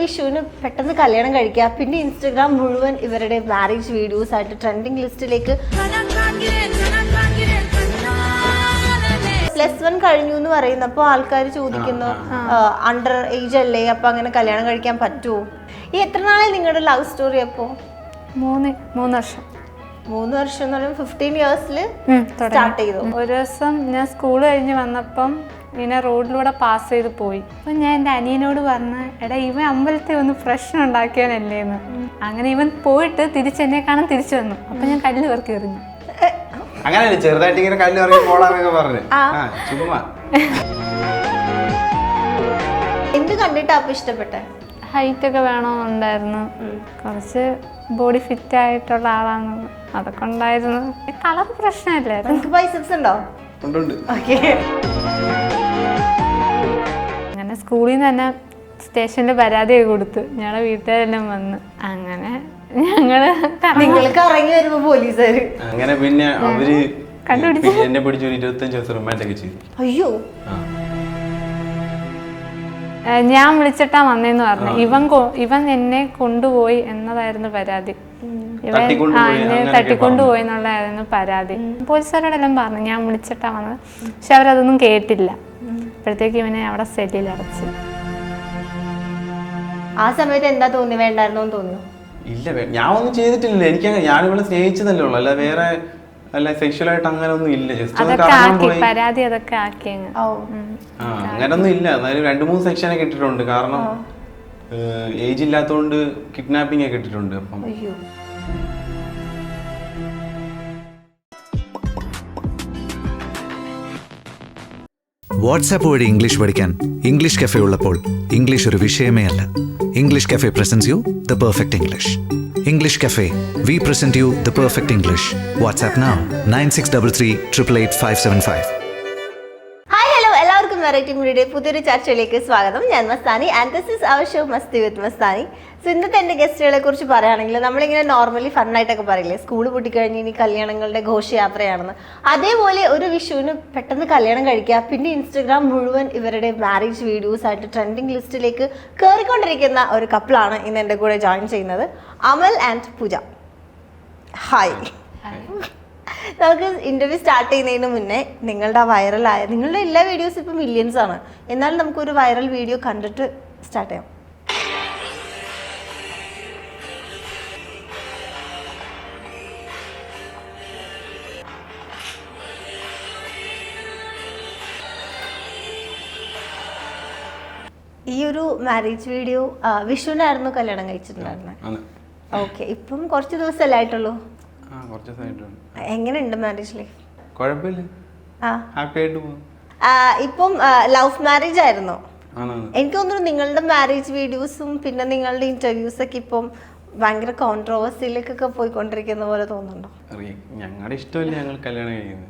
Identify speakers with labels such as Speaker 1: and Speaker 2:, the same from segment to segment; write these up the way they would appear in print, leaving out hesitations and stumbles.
Speaker 1: വിഷുവിന് പെട്ടെന്ന് കല്യാണം കഴിക്കുക, പിന്നെ ഇൻസ്റ്റഗ്രാം മുഴുവൻ ഇവരുടെ മാരേജ് വീഡിയോസ് ആയിട്ട് ട്രെൻഡിങ് ലിസ്റ്റിലേക്ക്. +1 കഴിഞ്ഞു എന്ന് പറയുന്നപ്പോൾ ആൾക്കാർ ചോദിക്കുന്നു അണ്ടർ ഏജ് അല്ലേ, അപ്പൊ അങ്ങനെ കല്യാണം കഴിക്കാൻ പറ്റുമോ? ഈ എത്ര നാളെ നിങ്ങളുടെ ലവ് സ്റ്റോറി? അപ്പോ
Speaker 2: 3 വർഷം.
Speaker 1: 3 വർഷം എന്ന് പറയുമ്പോൾ 15 ഇയേഴ്സിൽ സ്റ്റാർട്ട് ചെയ്തു.
Speaker 2: ഒരു ദിവസം ഞാൻ സ്കൂൾ കഴിഞ്ഞ് വന്നപ്പം ഇങ്ങനെ റോഡിലൂടെ പാസ് ചെയ്ത് പോയി. അപ്പം ഞാൻ എൻ്റെ അനിയനോട് പറഞ്ഞ്, എടാ ഇവൻ അമ്പലത്തിൽ ഒന്ന് പ്രശ്നം ഉണ്ടാക്കിയാനല്ലേന്ന്. അങ്ങനെ ഇവൻ പോയിട്ട് തിരിച്ചെന്നെ കാണാൻ തിരിച്ചു വന്നു. അപ്പം ഞാൻ കല്ല് പെറുക്കി എറിഞ്ഞു.
Speaker 3: അങ്ങനെ ചെറുതായിട്ട് ഇങ്ങനെ കല്ല് ഇറങ്ങി പോടാന്നൊക്കെ പറഞ്ഞു. ചുമ്മാ
Speaker 1: എന്ത് കണ്ടിട്ടാ അപ്പൊ ഇഷ്ടപ്പെട്ടെ?
Speaker 2: ഹൈറ്റ് ഒക്കെ വേണമെന്നുണ്ടായിരുന്നു, കുറച്ച് ബോഡി ഫിറ്റ് ആയിട്ടുള്ള ആളാണ്, അതൊക്കെ ഉണ്ടായിരുന്നു. കളർ പ്രശ്നമില്ലായിരുന്നു.
Speaker 1: ബൈസെപ്സ് ഉണ്ടോ?
Speaker 2: അങ്ങനെ സ്കൂളിൽ നിന്ന് തന്നെ സ്റ്റേഷനിൽ പരാതിയൊക്കെ കൊടുത്തു. ഞങ്ങളുടെ വീട്ടുകാരെല്ലാം വന്ന് അങ്ങനെ
Speaker 1: നിങ്ങൾക്ക് ഇറങ്ങി വരുമ്പോ പോലീസുകാര്
Speaker 3: അങ്ങനെ പിന്നെ അവര് എന്നെ പിടിച്ചു 25 ദിവസം റിമാൻഡൊക്കെ ചെയ്തു.
Speaker 1: അയ്യോ,
Speaker 2: ഞാൻ വിളിച്ചിട്ടാ വന്നേന്ന് പറഞ്ഞു. ഇവൻ എന്നെ കൊണ്ടുപോയി എന്നതായിരുന്നു പരാതി. ഇവൻ എന്നെ തട്ടിക്കൊണ്ടുപോയി എന്നുള്ളതായിരുന്നു പരാതി. പോലീസുകാരോടെല്ലാം പറഞ്ഞു ഞാൻ വിളിച്ചിട്ടാ വന്നത്, പക്ഷെ അവരതൊന്നും കേട്ടില്ല. അപ്പോഴത്തേക്ക് ഇവനെ അവിടെ സെല്ലിൽ അടച്ചു.
Speaker 1: ആ സമയത്ത് എന്താ തോന്നി? വേണ്ടായിരുന്നോന്ന് തോന്നുന്നു?
Speaker 3: ഇല്ല, ഞാൻ ഒന്നും ചെയ്തിട്ടില്ല. എനിക്ക് ഞാനിവിടെ സ്നേഹിച്ചതല്ലേ ഉള്ളു, അല്ല വേറെ അല്ല സെക്ഷലായിട്ട് അങ്ങനെ ഒന്നും ഇല്ല.
Speaker 2: പരാതി അതൊക്കെ ആക്കി
Speaker 3: അങ്ങനൊന്നും ഇല്ല. എന്നാലും 2-3 സെക്ഷനൊക്കെ ഇട്ടിട്ടുണ്ട്. കാരണം ഏജ് ഇല്ലാത്തതുകൊണ്ട് കിഡ്നാപ്പിംഗ് ഒക്കെ ഇട്ടിട്ടുണ്ട്. അപ്പം
Speaker 4: വാട്സാപ്പ് വഴി ഇംഗ്ലീഷ് പഠിക്കാൻ ഇംഗ്ലീഷ് കഫേ ഉള്ളപ്പോൾ ഇംഗ്ലീഷ് ഒരു വിഷയമേ അല്ല. English cafe presents you the perfect English. English cafe, we present you the perfect English. WhatsApp now 9633 888 575.
Speaker 1: Hi, hello, എല്ലാവർക്കും വെറൈറ്റി മീഡിയയുടെ പുതിയൊരു ചർച്ചയിലേക്ക് സ്വാഗതം. ഞാൻ Mastani and this is our show Masti with Mastani. So ഇന്നത്തെ എൻ്റെ ഗസ്റ്റുകളെ കുറിച്ച് പറയുകയാണെങ്കിൽ നമ്മളിങ്ങനെ നോർമലി ഫണ്ണായിട്ടൊക്കെ പറയില്ലേ, സ്കൂൾ പൊട്ടിക്കഴിഞ്ഞ് ഇനി കല്യാണങ്ങളുടെ ഘോഷയാത്രയാണെന്ന്. അതേപോലെ ഒരു വിഷുവിന് പെട്ടെന്ന് കല്യാണം കഴിക്കുക, പിന്നെ ഇൻസ്റ്റഗ്രാം മുഴുവൻ ഇവരുടെ മാരേജ് വീഡിയോസ് ആയിട്ട് ട്രെൻഡിങ് ലിസ്റ്റിലേക്ക് കയറിക്കൊണ്ടിരിക്കുന്ന ഒരു കപ്പിളാണ് ഇന്ന് എൻ്റെ കൂടെ ജോയിൻ ചെയ്യുന്നത്, അമൽ ആൻഡ് പൂജ. ഹായ്. നമുക്ക് ഇന്റർവ്യൂ സ്റ്റാർട്ട് ചെയ്യുന്നതിന് മുന്നേ നിങ്ങളുടെ വൈറലായ നിങ്ങളുടെ എല്ലാ വീഡിയോസും ഇപ്പം മില്യൻസ് ആണ്, എന്നാലും നമുക്കൊരു വൈറൽ വീഡിയോ കണ്ടിട്ട് സ്റ്റാർട്ട് ചെയ്യാം. ഈ ഒരു മാരേജ് വീഡിയോ വിഷുവിനായിരുന്നു കല്യാണം കഴിച്ചിട്ടുണ്ടായിരുന്നത്. ഓക്കെ, ഇപ്പം കുറച്ച് ദിവസമല്ലേ ആയിട്ടുള്ളൂ? എങ്ങനെയുണ്ട് മാരേജ് ലൈഫ്?
Speaker 3: കുഴപ്പമില്ല, ഹാപ്പി ആയിട്ട് പോകുന്നു.
Speaker 1: ഇപ്പം ലവ് മാരേജ് ആയിരുന്നു. എനിക്ക് തോന്നുന്നു നിങ്ങളുടെ മാരേജ് വീഡിയോസും പിന്നെ നിങ്ങളുടെ ഇന്റർവ്യൂസ് ഒക്കെ ഇപ്പം ഭയങ്കര കോൺട്രോവേഴ്സിയിലേക്കൊക്കെ പോയിക്കൊണ്ടിരിക്കുന്ന പോലെ തോന്നുന്നുണ്ടോ?
Speaker 3: ഞങ്ങളുടെ ഇഷ്ടമല്ല ഞങ്ങൾ കല്യാണം കഴിക്കുന്നത്.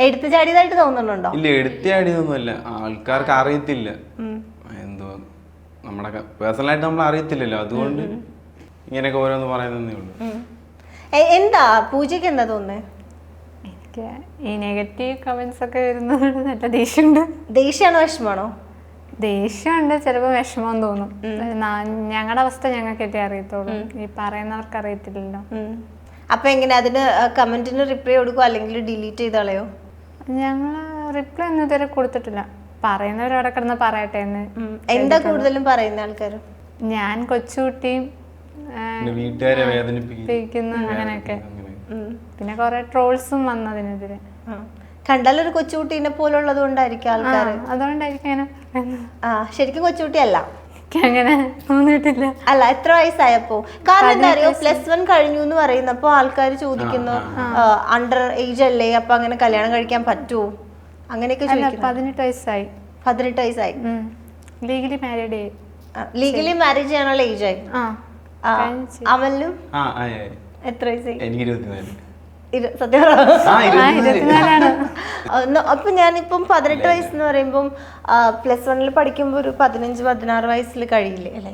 Speaker 1: എടുത്തു ചാടിയതായിട്ട് തോന്നുന്നുണ്ടോ?
Speaker 3: ഇല്ല, എടുത്തു ചാടിയതൊന്നുമല്ല. ആൾക്കാർക്ക് അറിയത്തില്ല, എന്തോ നമ്മുടെ പേഴ്സണലായിട്ട് നമ്മൾ അറിയത്തില്ലല്ലോ, അതുകൊണ്ട് ഇങ്ങനെയൊക്കെ ഓരോന്ന് പറയുന്നേ ഉള്ളൂ.
Speaker 1: എന്താ പൂജയ്ക്ക് എന്താ തോന്നുന്നത്?
Speaker 2: എനിക്ക് ഈ നെഗറ്റീവ് കമന്റ്സ് ഒക്കെ വരുന്നത് നല്ല ദേഷ്യമുണ്ട്.
Speaker 1: ദേഷ്യമാണോ വിഷമാണോ?
Speaker 2: ദേഷ്യമുണ്ട്, ചിലപ്പോൾ വിഷമം തോന്നും. ഞങ്ങളുടെ അവസ്ഥ ഞങ്ങൾക്കല്ലേ അറിയത്തുള്ളൂ, ഈ പറയുന്നവർക്ക് അറിയത്തില്ലല്ലോ.
Speaker 1: അപ്പൊ എങ്ങനെ അതിന് കമന്റിന് റിപ്ലൈ കൊടുക്കുമോ അല്ലെങ്കിൽ ഡിലീറ്റ് ചെയ്ത് കളയോ?
Speaker 2: ഞങ്ങൾ റിപ്ലൈ ഒന്നും ഇതുവരെ കൊടുത്തിട്ടില്ല. പറയുന്നവരവിടെ കിടന്ന് പറയട്ടെ എന്ന്.
Speaker 1: എന്താ കൂടുതലും പറയുന്ന ആൾക്കാർ? ഞാൻ
Speaker 2: കൊച്ചുകുട്ടിയും
Speaker 3: വീട്ടുകാരെ വേദനിപ്പിക്കുന്നു
Speaker 1: അങ്ങനെയൊക്കെ.
Speaker 2: പിന്നെ കുറെ ട്രോൾസും വന്നതിനെതിരെ.
Speaker 1: കണ്ടാലൊരു കൊച്ചുകുട്ടീനെ പോലുള്ളത് കൊണ്ടായിരിക്കും ആൾക്കാർ,
Speaker 2: അതുകൊണ്ടായിരിക്കും.
Speaker 1: ശരിക്കും കൊച്ചുകുട്ടിയല്ല,
Speaker 2: അങ്ങനെ തോന്നിയിട്ടില്ല.
Speaker 1: അല്ല, എത്ര വയസ്സായപ്പോ? കാരണം എന്താ അറിയോ, +1 കഴിഞ്ഞു എന്ന് പറയുന്നപ്പോ ആൾക്കാർ ചോദിക്കുന്നു അണ്ടർ ഏജ് അല്ലേ, അപ്പൊ അങ്ങനെ കല്യാണം കഴിക്കാൻ പറ്റുമോ അങ്ങനെയൊക്കെ ചോദിക്കുന്നു.
Speaker 2: 18 വയസ്സായി.
Speaker 1: 18 വയസ്സായി.
Speaker 2: Legally married.
Speaker 1: ലീഗലി മാരേജ് ചെയ്യാനുള്ള ഏജ് ആയി. അമലിനും എത്ര വയസ്സായി? അപ്പൊ ഞാനിപ്പം 18 വയസ്സെന്ന് പറയുമ്പം +1 പഠിക്കുമ്പോ ഒരു 15-16 വയസ്സിൽ കഴിയില്ലേ അല്ലേ?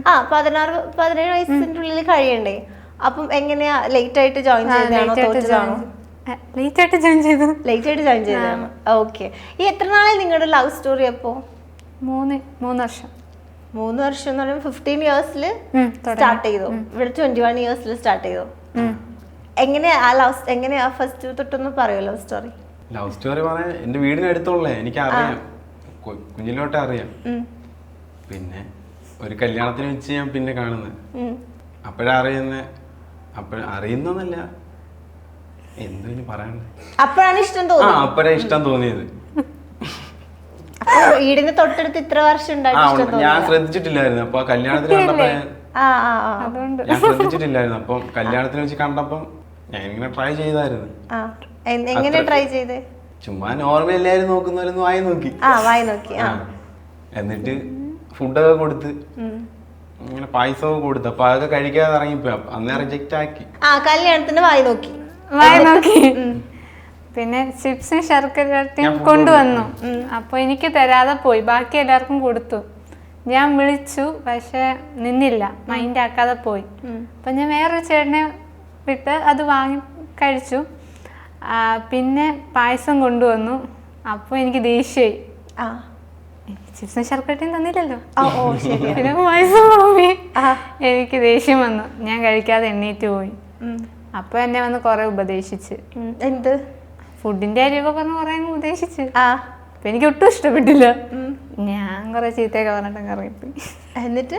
Speaker 1: 16-17 വയസ്സിന്റെ ഉള്ളിൽ കഴിയണ്ടേ? അപ്പം എങ്ങനെയാ ലേറ്റ് ആയിട്ട് ജോയിൻ ചെയ്തതാണോ തോറ്റതാണോ?
Speaker 2: ലേറ്റ് ആയിട്ട് ജോയിൻ
Speaker 1: ചെയ്തതാണ്. ഓക്കെ. ഈ എത്ര നാളെ നിങ്ങളുടെ ലവ് സ്റ്റോറി? അപ്പോ
Speaker 2: 3 വർഷം.
Speaker 1: 3 വർഷം എന്ന് പറയുമ്പോൾ 15 ഇയേഴ്സിൽ സ്റ്റാർട്ട് ചെയ്തു. ഇവിടെ 21 ഇയേഴ്സിൽ സ്റ്റാർട്ട് ചെയ്തു. എങ്ങനെയാ ഫസ്റ്റ് തൊട്ടൊന്ന് പറയോ ലവ് സ്റ്റോറി?
Speaker 3: ലവ് സ്റ്റോറി പറയാൻ എന്റെ വീടിനടുത്തുള്ളേ എനിക്കറിയാം, കുഞ്ഞിലോട്ടെ അറിയാം. പിന്നെ ഒരു കല്യാണത്തിന് വെച്ച് ഞാൻ പിന്നെ കാണുന്നത്, അപ്പോഴാ അറിയുന്നല്ല എന്തിനു പറയാനുള്ളത്,
Speaker 1: അപ്പോഴാണ് ഇഷ്ടം തോന്നുന്നത്.
Speaker 3: അപ്പോഴാ ഇഷ്ടം തോന്നിയത്.
Speaker 1: വീടിന് തൊട്ടടുത്ത് ഇത്ര വർഷം
Speaker 3: ഞാൻ ശ്രദ്ധിച്ചിട്ടില്ലായിരുന്നു. അപ്പൊ കല്യാണത്തിന് കണ്ടപ്പോ ഞാൻ ശ്രദ്ധിച്ചിട്ടില്ലായിരുന്നു. അപ്പം കല്യാണത്തിന് വെച്ച് കണ്ടപ്പം ഞാൻ ഇങ്ങനെ ട്രൈ ചെയ്തായിരുന്നു.
Speaker 1: എങ്ങനെ ട്രൈ ചെയ്തേ?
Speaker 3: ചുമ്മാ നോർമൽ എല്ലാരും നോക്കുന്നവരൊന്നും വായി നോക്കി. എന്നിട്ട് ഫുഡൊക്കെ കൊടുത്ത് ഇങ്ങനെ പായസമൊക്കെ കൊടുത്ത്. അപ്പൊ അതൊക്കെ കഴിക്കാതെ ഇറങ്ങിപ്പോയി. അന്നേ റിജക്റ്റ് ആക്കി.
Speaker 1: കല്യാണത്തിന് വായി നോക്കി.
Speaker 2: പിന്നെ ചിപ്സും ശർക്കരയും കൊണ്ടുവന്നു. അപ്പൊ എനിക്ക് തരാതെ പോയി, ബാക്കി എല്ലാവർക്കും കൊടുത്തു. ഞാൻ വിളിച്ചു, പക്ഷെ നിന്നില്ല, മൈൻഡ് ആക്കാതെ പോയി. അപ്പൊ ഞാൻ വേറൊരു ചേട്ടനെ വിട്ട് അത് വാങ്ങി കഴിച്ചു. പിന്നെ പായസം കൊണ്ടുവന്നു. അപ്പോൾ എനിക്ക് ദേഷ്യമായി. ചിപ്സും ശർക്കരയും തന്നില്ലല്ലോ, പിന്നെ പായസം വാങ്ങി. എനിക്ക് ദേഷ്യം വന്നു, ഞാൻ കഴിക്കാതെ എണ്ണീറ്റ് പോയി. അപ്പൊ എന്നെ വന്ന് കുറെ ഉപദേശിച്ച്.
Speaker 1: എന്ത്?
Speaker 2: ഫുഡിന്റെ കാര്യമൊക്കെ പറഞ്ഞ് കുറെ ഉപദേശിച്ച്. അപ്പൊ എനിക്ക് ഒട്ടും ഇഷ്ടപ്പെട്ടില്ല. ഞാൻ കുറെ ചീത്തയൊക്കെ പറഞ്ഞിട്ട് ഇറങ്ങിപ്പോയി.
Speaker 1: എന്നിട്ട്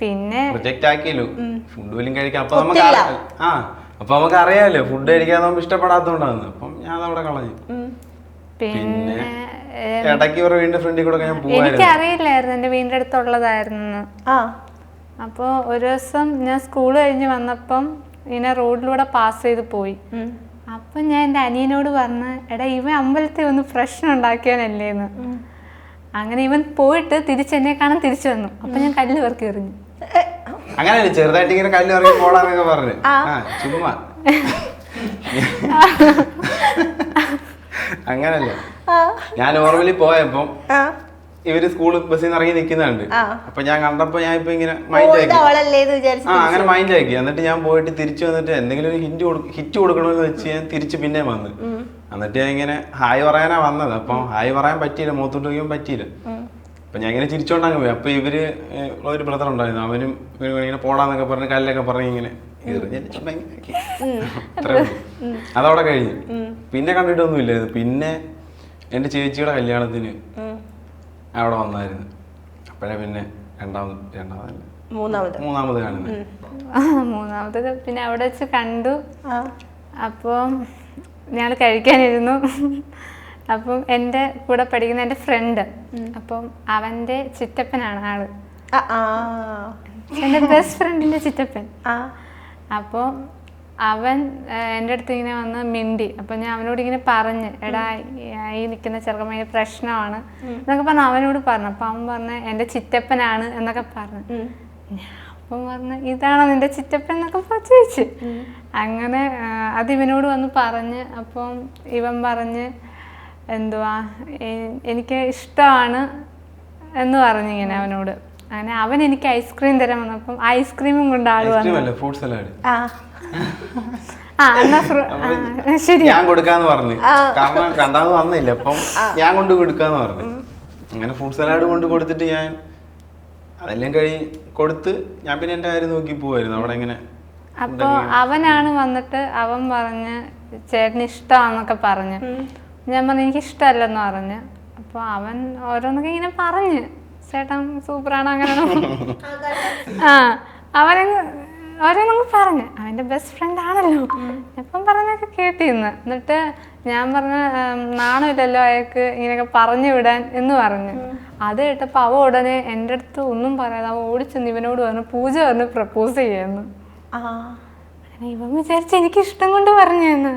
Speaker 2: പിന്നെ
Speaker 3: ഫുഡ് പോലും കഴിക്കാം. അപ്പൊ നമുക്ക് അറിയാലോ ഫുഡ് കഴിക്കാൻ നമുക്ക് ഇഷ്ടപ്പെടാത്തോണ്ടാന്ന്. അപ്പം ഞാൻ അതവിടെ കളഞ്ഞു.
Speaker 2: പിന്നെ
Speaker 3: ഇടയ്ക്ക് വീടിന്റെ ഫ്രണ്ടിൽ കൂടെ ഞാൻ പോവായിരുന്നു.
Speaker 2: എനിക്കറിയില്ലായിരുന്നു എന്റെ വീടിന്റെ അടുത്തുള്ളതായിരുന്നു. അപ്പോൾ ഒരു ദിവസം ഞാൻ സ്കൂൾ കഴിഞ്ഞ് വന്നപ്പം ഇങ്ങനെ റോഡിലൂടെ പാസ് ചെയ്ത് പോയി. അപ്പം ഞാൻ എൻ്റെ അനിയനോട് പറഞ്ഞ്, എടാ ഇവൻ അമ്പലത്തിൽ ഒന്ന് പ്രശ്നം ഉണ്ടാക്കിയാനല്ലേന്ന്. അങ്ങനെ ഇവൻ പോയിട്ട് തിരിച്ചെന്നെ കാണാൻ തിരിച്ചു വന്നു. അപ്പൊ ഞാൻ കല്ല് പെറുക്കി എറിഞ്ഞു.
Speaker 3: അങ്ങനെയല്ലേ ചെറുതായിട്ട് ഇങ്ങനെ കല്ല് ഇറങ്ങി പോടാന്നൊക്കെ പറഞ്ഞു. ചുമ്മാ അങ്ങനല്ലേ. ഞാൻ നോർമലി പോയപ്പം ഇവര് സ്കൂൾ ബസ്സിൽ നിന്ന് ഇറങ്ങി നിൽക്കുന്നുണ്ട്. അപ്പൊ ഞാൻ കണ്ടപ്പോ ഞാൻ ഇപ്പൊ ഇങ്ങനെ മൈൻഡ് ആക്കി. അങ്ങനെ മൈൻഡ് ആക്കി. എന്നിട്ട് ഞാൻ പോയിട്ട് തിരിച്ചു വന്നിട്ട് എന്തെങ്കിലും ഒരു ഹിറ്റ് കൊടുക്കണമെന്ന് വെച്ച് ഞാൻ തിരിച്ച് പിന്നെ വന്ന്. എന്നിട്ട് ഞാൻ ഇങ്ങനെ ഹായ് പറയാനാ വന്നത്. അപ്പൊ ഹായ് പറയാൻ പറ്റിയില്ല, മുഖത്തോട്ട് വയ്ക്കാൻ പറ്റിയില്ല. അപ്പൊ ഞാൻ ഇങ്ങനെ ചിരിച്ചോണ്ടങ്ങ് പോയി. അപ്പൊ ഇവര് ഒരു ബ്രദർ ഉണ്ടായിരുന്നു, അവനും ഇങ്ങനെ പോടാന്നൊക്കെ പറഞ്ഞ് കല്ലൊക്കെ പറഞ്ഞ് ഇങ്ങനെ അതവിടെ കഴിഞ്ഞു. പിന്നെ കണ്ടിട്ടൊന്നും ഇല്ലായിരുന്നു. പിന്നെ എന്റെ ചേച്ചിയുടെ കല്യാണത്തിന് അവിടെ വന്നായിരുന്നു. അപ്പോഴേ പിന്നെ മൂന്നാമത് കാണുന്നത്.
Speaker 2: മൂന്നാമത് പിന്നെ അവിടെ വെച്ച് കണ്ടു. അപ്പം ഞങ്ങൾ കഴിക്കാനിരുന്നു. അപ്പം എൻ്റെ കൂടെ പഠിക്കുന്ന എൻ്റെ ഫ്രണ്ട്, അപ്പം അവൻ്റെ ചിറ്റപ്പനാണ് ആള്, എൻ്റെ ബെസ്റ്റ് ഫ്രണ്ടിൻ്റെ ചിറ്റപ്പൻ. അപ്പോൾ അവൻ എൻ്റെ അടുത്ത് ഇങ്ങനെ വന്ന് മിണ്ടി. അപ്പം ഞാൻ അവനോട് ഇങ്ങനെ പറഞ്ഞ്, എടാ ഈ നിൽക്കുന്ന ചെറുക്കമ്മ പ്രശ്നമാണ് എന്നൊക്കെ പറഞ്ഞ് അവനോട് പറഞ്ഞു. അപ്പം അവൻ പറഞ്ഞ് എൻ്റെ ചിറ്റപ്പനാണ് എന്നൊക്കെ പറഞ്ഞു. അപ്പം പറഞ്ഞ് ഇതാണോ നിൻ്റെ ചിറ്റപ്പൻ എന്നൊക്കെ ചോദിച്ചു. അങ്ങനെ അത് ഇവനോട് വന്ന് പറഞ്ഞ്. അപ്പം ഇവൻ പറഞ്ഞ് എന്തുവാ എനിക്ക് ഇഷ്ടമാണ് എന്ന് പറഞ്ഞിങ്ങനെ അവനോട്. അങ്ങനെ അവൻ എനിക്ക് ഐസ്ക്രീം തരാൻ വന്നപ്പം ഐസ്ക്രീമും കൊണ്ട് ആള് വന്നു.
Speaker 3: ശരി, ഞാൻ കൊടുക്കാന്ന് പറഞ്ഞു. കാരണം രണ്ടാമത് വന്നില്ല, അപ്പം ഞാൻ കൊണ്ട് കൊടുക്കാന്ന് പറഞ്ഞു. അങ്ങനെ ഫ്രൂട്ട് സലാഡ് കൊണ്ട് കൊടുത്തിട്ട് ഞാൻ അതെല്ലാം കൊടുത്ത് ഞാൻ പിന്നെ എന്റെ കാര്യം നോക്കി പോവായിരുന്നു അവിടെ. ഇങ്ങനെ
Speaker 2: അപ്പൊ അവനാണ് വന്നിട്ട് അവൻ പറഞ്ഞ് ചേട്ടന് ഇഷ്ടമാന്നൊക്കെ പറഞ്ഞു. ഞാൻ പറഞ്ഞു എനിക്ക് ഇഷ്ടമല്ലെന്ന് പറഞ്ഞു. അപ്പൊ അവൻ ഓരോന്നൊക്കെ ഇങ്ങനെ പറഞ്ഞ്, ചേട്ടൻ സൂപ്പറാണ് അങ്ങനെയാണോ അവനങ്ങ് ഓരോന്നങ്ങ് പറഞ്ഞു. അവൻ്റെ ബെസ്റ്റ് ഫ്രണ്ട് ആണല്ലോ, എപ്പം പറഞ്ഞൊക്കെ കേട്ടിരുന്നു. എന്നിട്ട് ഞാൻ പറഞ്ഞ നാണമില്ലല്ലോ അയാൾക്ക് ഇങ്ങനെയൊക്കെ പറഞ്ഞു വിടാൻ എന്ന് പറഞ്ഞു. അത് കേട്ടപ്പോൾ അവ ഉടനെ എൻ്റെ അടുത്ത് ഒന്നും പറയാതെ അവ ഓടിച്ചെന്ന് ഇവനോട് പറഞ്ഞു പൂജ പറഞ്ഞ് പ്രപ്പോസ് ചെയ്യാന്ന്. അങ്ങനെ ഇവൻ വിചാരിച്ച് എനിക്ക് ഇഷ്ടം കൊണ്ട് പറഞ്ഞെന്ന്.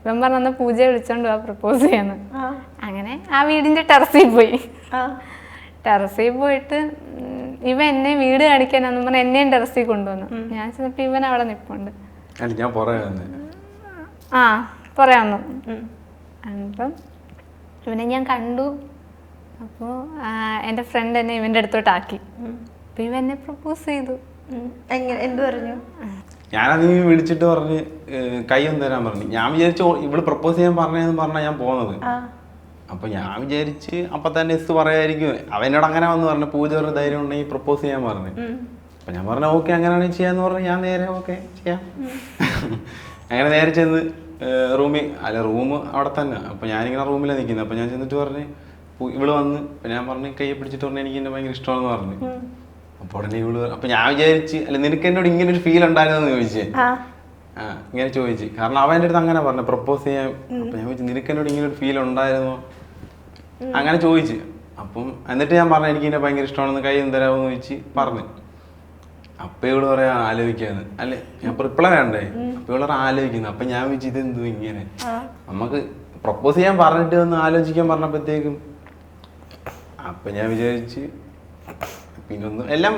Speaker 2: ഇവൻ പറഞ്ഞ പൂജയെ വിളിച്ചോണ്ട് പോവാ പ്രപ്പോസ് ചെയ്യാന്ന്. അങ്ങനെ ആ വീടിന്റെ ടെറസിൽ പോയി. ടെറസിൽ പോയിട്ട് ഇവൻ എന്നെ വീട് കാണിക്കാനെന്ന് പറഞ്ഞാൽ എന്നെയും ടെറസിൽ കൊണ്ടുവന്നു. ഞാൻ ചെന്നപ്പോ ഇവൻ അവിടെ നിൽപ്പുണ്ട്. പറയാന്നു. അപ്പം ഇവനെ ഞാൻ കണ്ടു. അപ്പോൾ എൻ്റെ ഫ്രണ്ട് എന്നെ ഇവന്റെ അടുത്തോട്ടാക്കി. അപ്പൊ ഇവൻ എന്നെ പ്രപ്പോസ് ചെയ്തു.
Speaker 1: എന്ത് പറഞ്ഞു?
Speaker 3: ഞാനത് വിളിച്ചിട്ട് പറഞ്ഞ് കൈ ഒന്ന് തരാൻ പറഞ്ഞു. ഞാൻ വിചാരിച്ചു ഇവള് പ്രപ്പോസ് ചെയ്യാൻ പറഞ്ഞെന്ന് പറഞ്ഞാൽ ഞാൻ പോകുന്നത്. അപ്പൊ ഞാൻ വിചാരിച്ച് അപ്പൊ തന്നെ എസ് പറയായിരിക്കും. അവനോട് അങ്ങനെ വന്ന് പറഞ്ഞു, പൂജ ഒരു ധൈര്യം ഉണ്ടെങ്കിൽ പ്രപ്പോസ് ചെയ്യാൻ പറഞ്ഞു. അപ്പൊ ഞാൻ പറഞ്ഞു ഓക്കെ അങ്ങനെയാണെങ്കിൽ ചെയ്യാന്ന് പറഞ്ഞു. ഞാൻ നേരെ ഓക്കെ ചെയ്യാം. അങ്ങനെ നേരെ ചെന്ന് റൂം അവിടെ തന്നെ. അപ്പൊ ഞാനിങ്ങനെ റൂമിലാണ് നിൽക്കുന്നത്. അപ്പൊ ഞാൻ ചെന്നിട്ട് പറഞ്ഞു ഇവള് വന്ന്. അപ്പൊ ഞാൻ പറഞ്ഞു കയ്യെ പിടിച്ചിട്ട് പറഞ്ഞു എനിക്ക് എന്നെ ഭയങ്കര ഇഷ്ടമാണെന്ന് പറഞ്ഞു. അപ്പൊ ഉടനെ ഇവള്, അപ്പൊ ഞാൻ വിചാരിച്ച് അല്ല നിനക്ക് എന്നോട് ഇങ്ങനെ ഒരു ഫീൽ ഉണ്ടായിരുന്നെന്ന് ചോദിച്ചേ. ഇങ്ങനെ ചോദിച്ചു. കാരണം അവൻ എൻ്റെ അടുത്ത് അങ്ങനെ പറഞ്ഞു പ്രപ്പോസ് ചെയ്യാൻ. അപ്പൊ ഞാൻ ചോദിച്ചു നിനക്ക് എന്നോട് ഇങ്ങനെ ഒരു ഫീൽ ഉണ്ടായിരുന്നോ അങ്ങനെ ചോദിച്ചു. അപ്പം എന്നിട്ട് ഞാൻ പറഞ്ഞു എനിക്ക് എന്നെ ഭയങ്കര ഇഷ്ടമാണെന്ന്, കൈ എന്തരാമെന്ന് ചോദിച്ച് പറഞ്ഞു. അപ്പൊ ഇവള് പറയാ ആലോചിക്കാന്ന്. അല്ലെ ഞാൻ റിപ്ലൈ വേണ്ടേ. അപ്പൊ ഇവളെ ആലോചിക്കുന്നു. അപ്പൊ ഞാൻ വെച്ച് ഇതെന്തു ഇങ്ങനെ നമുക്ക് പ്രപ്പോസ് ചെയ്യാൻ പറഞ്ഞിട്ട് ഒന്ന് ആലോചിക്കാൻ പറഞ്ഞപ്പോഴത്തേക്കും അപ്പൊ ഞാൻ വിചാരിച്ച് പിന്നെ ഒന്നും എല്ലാം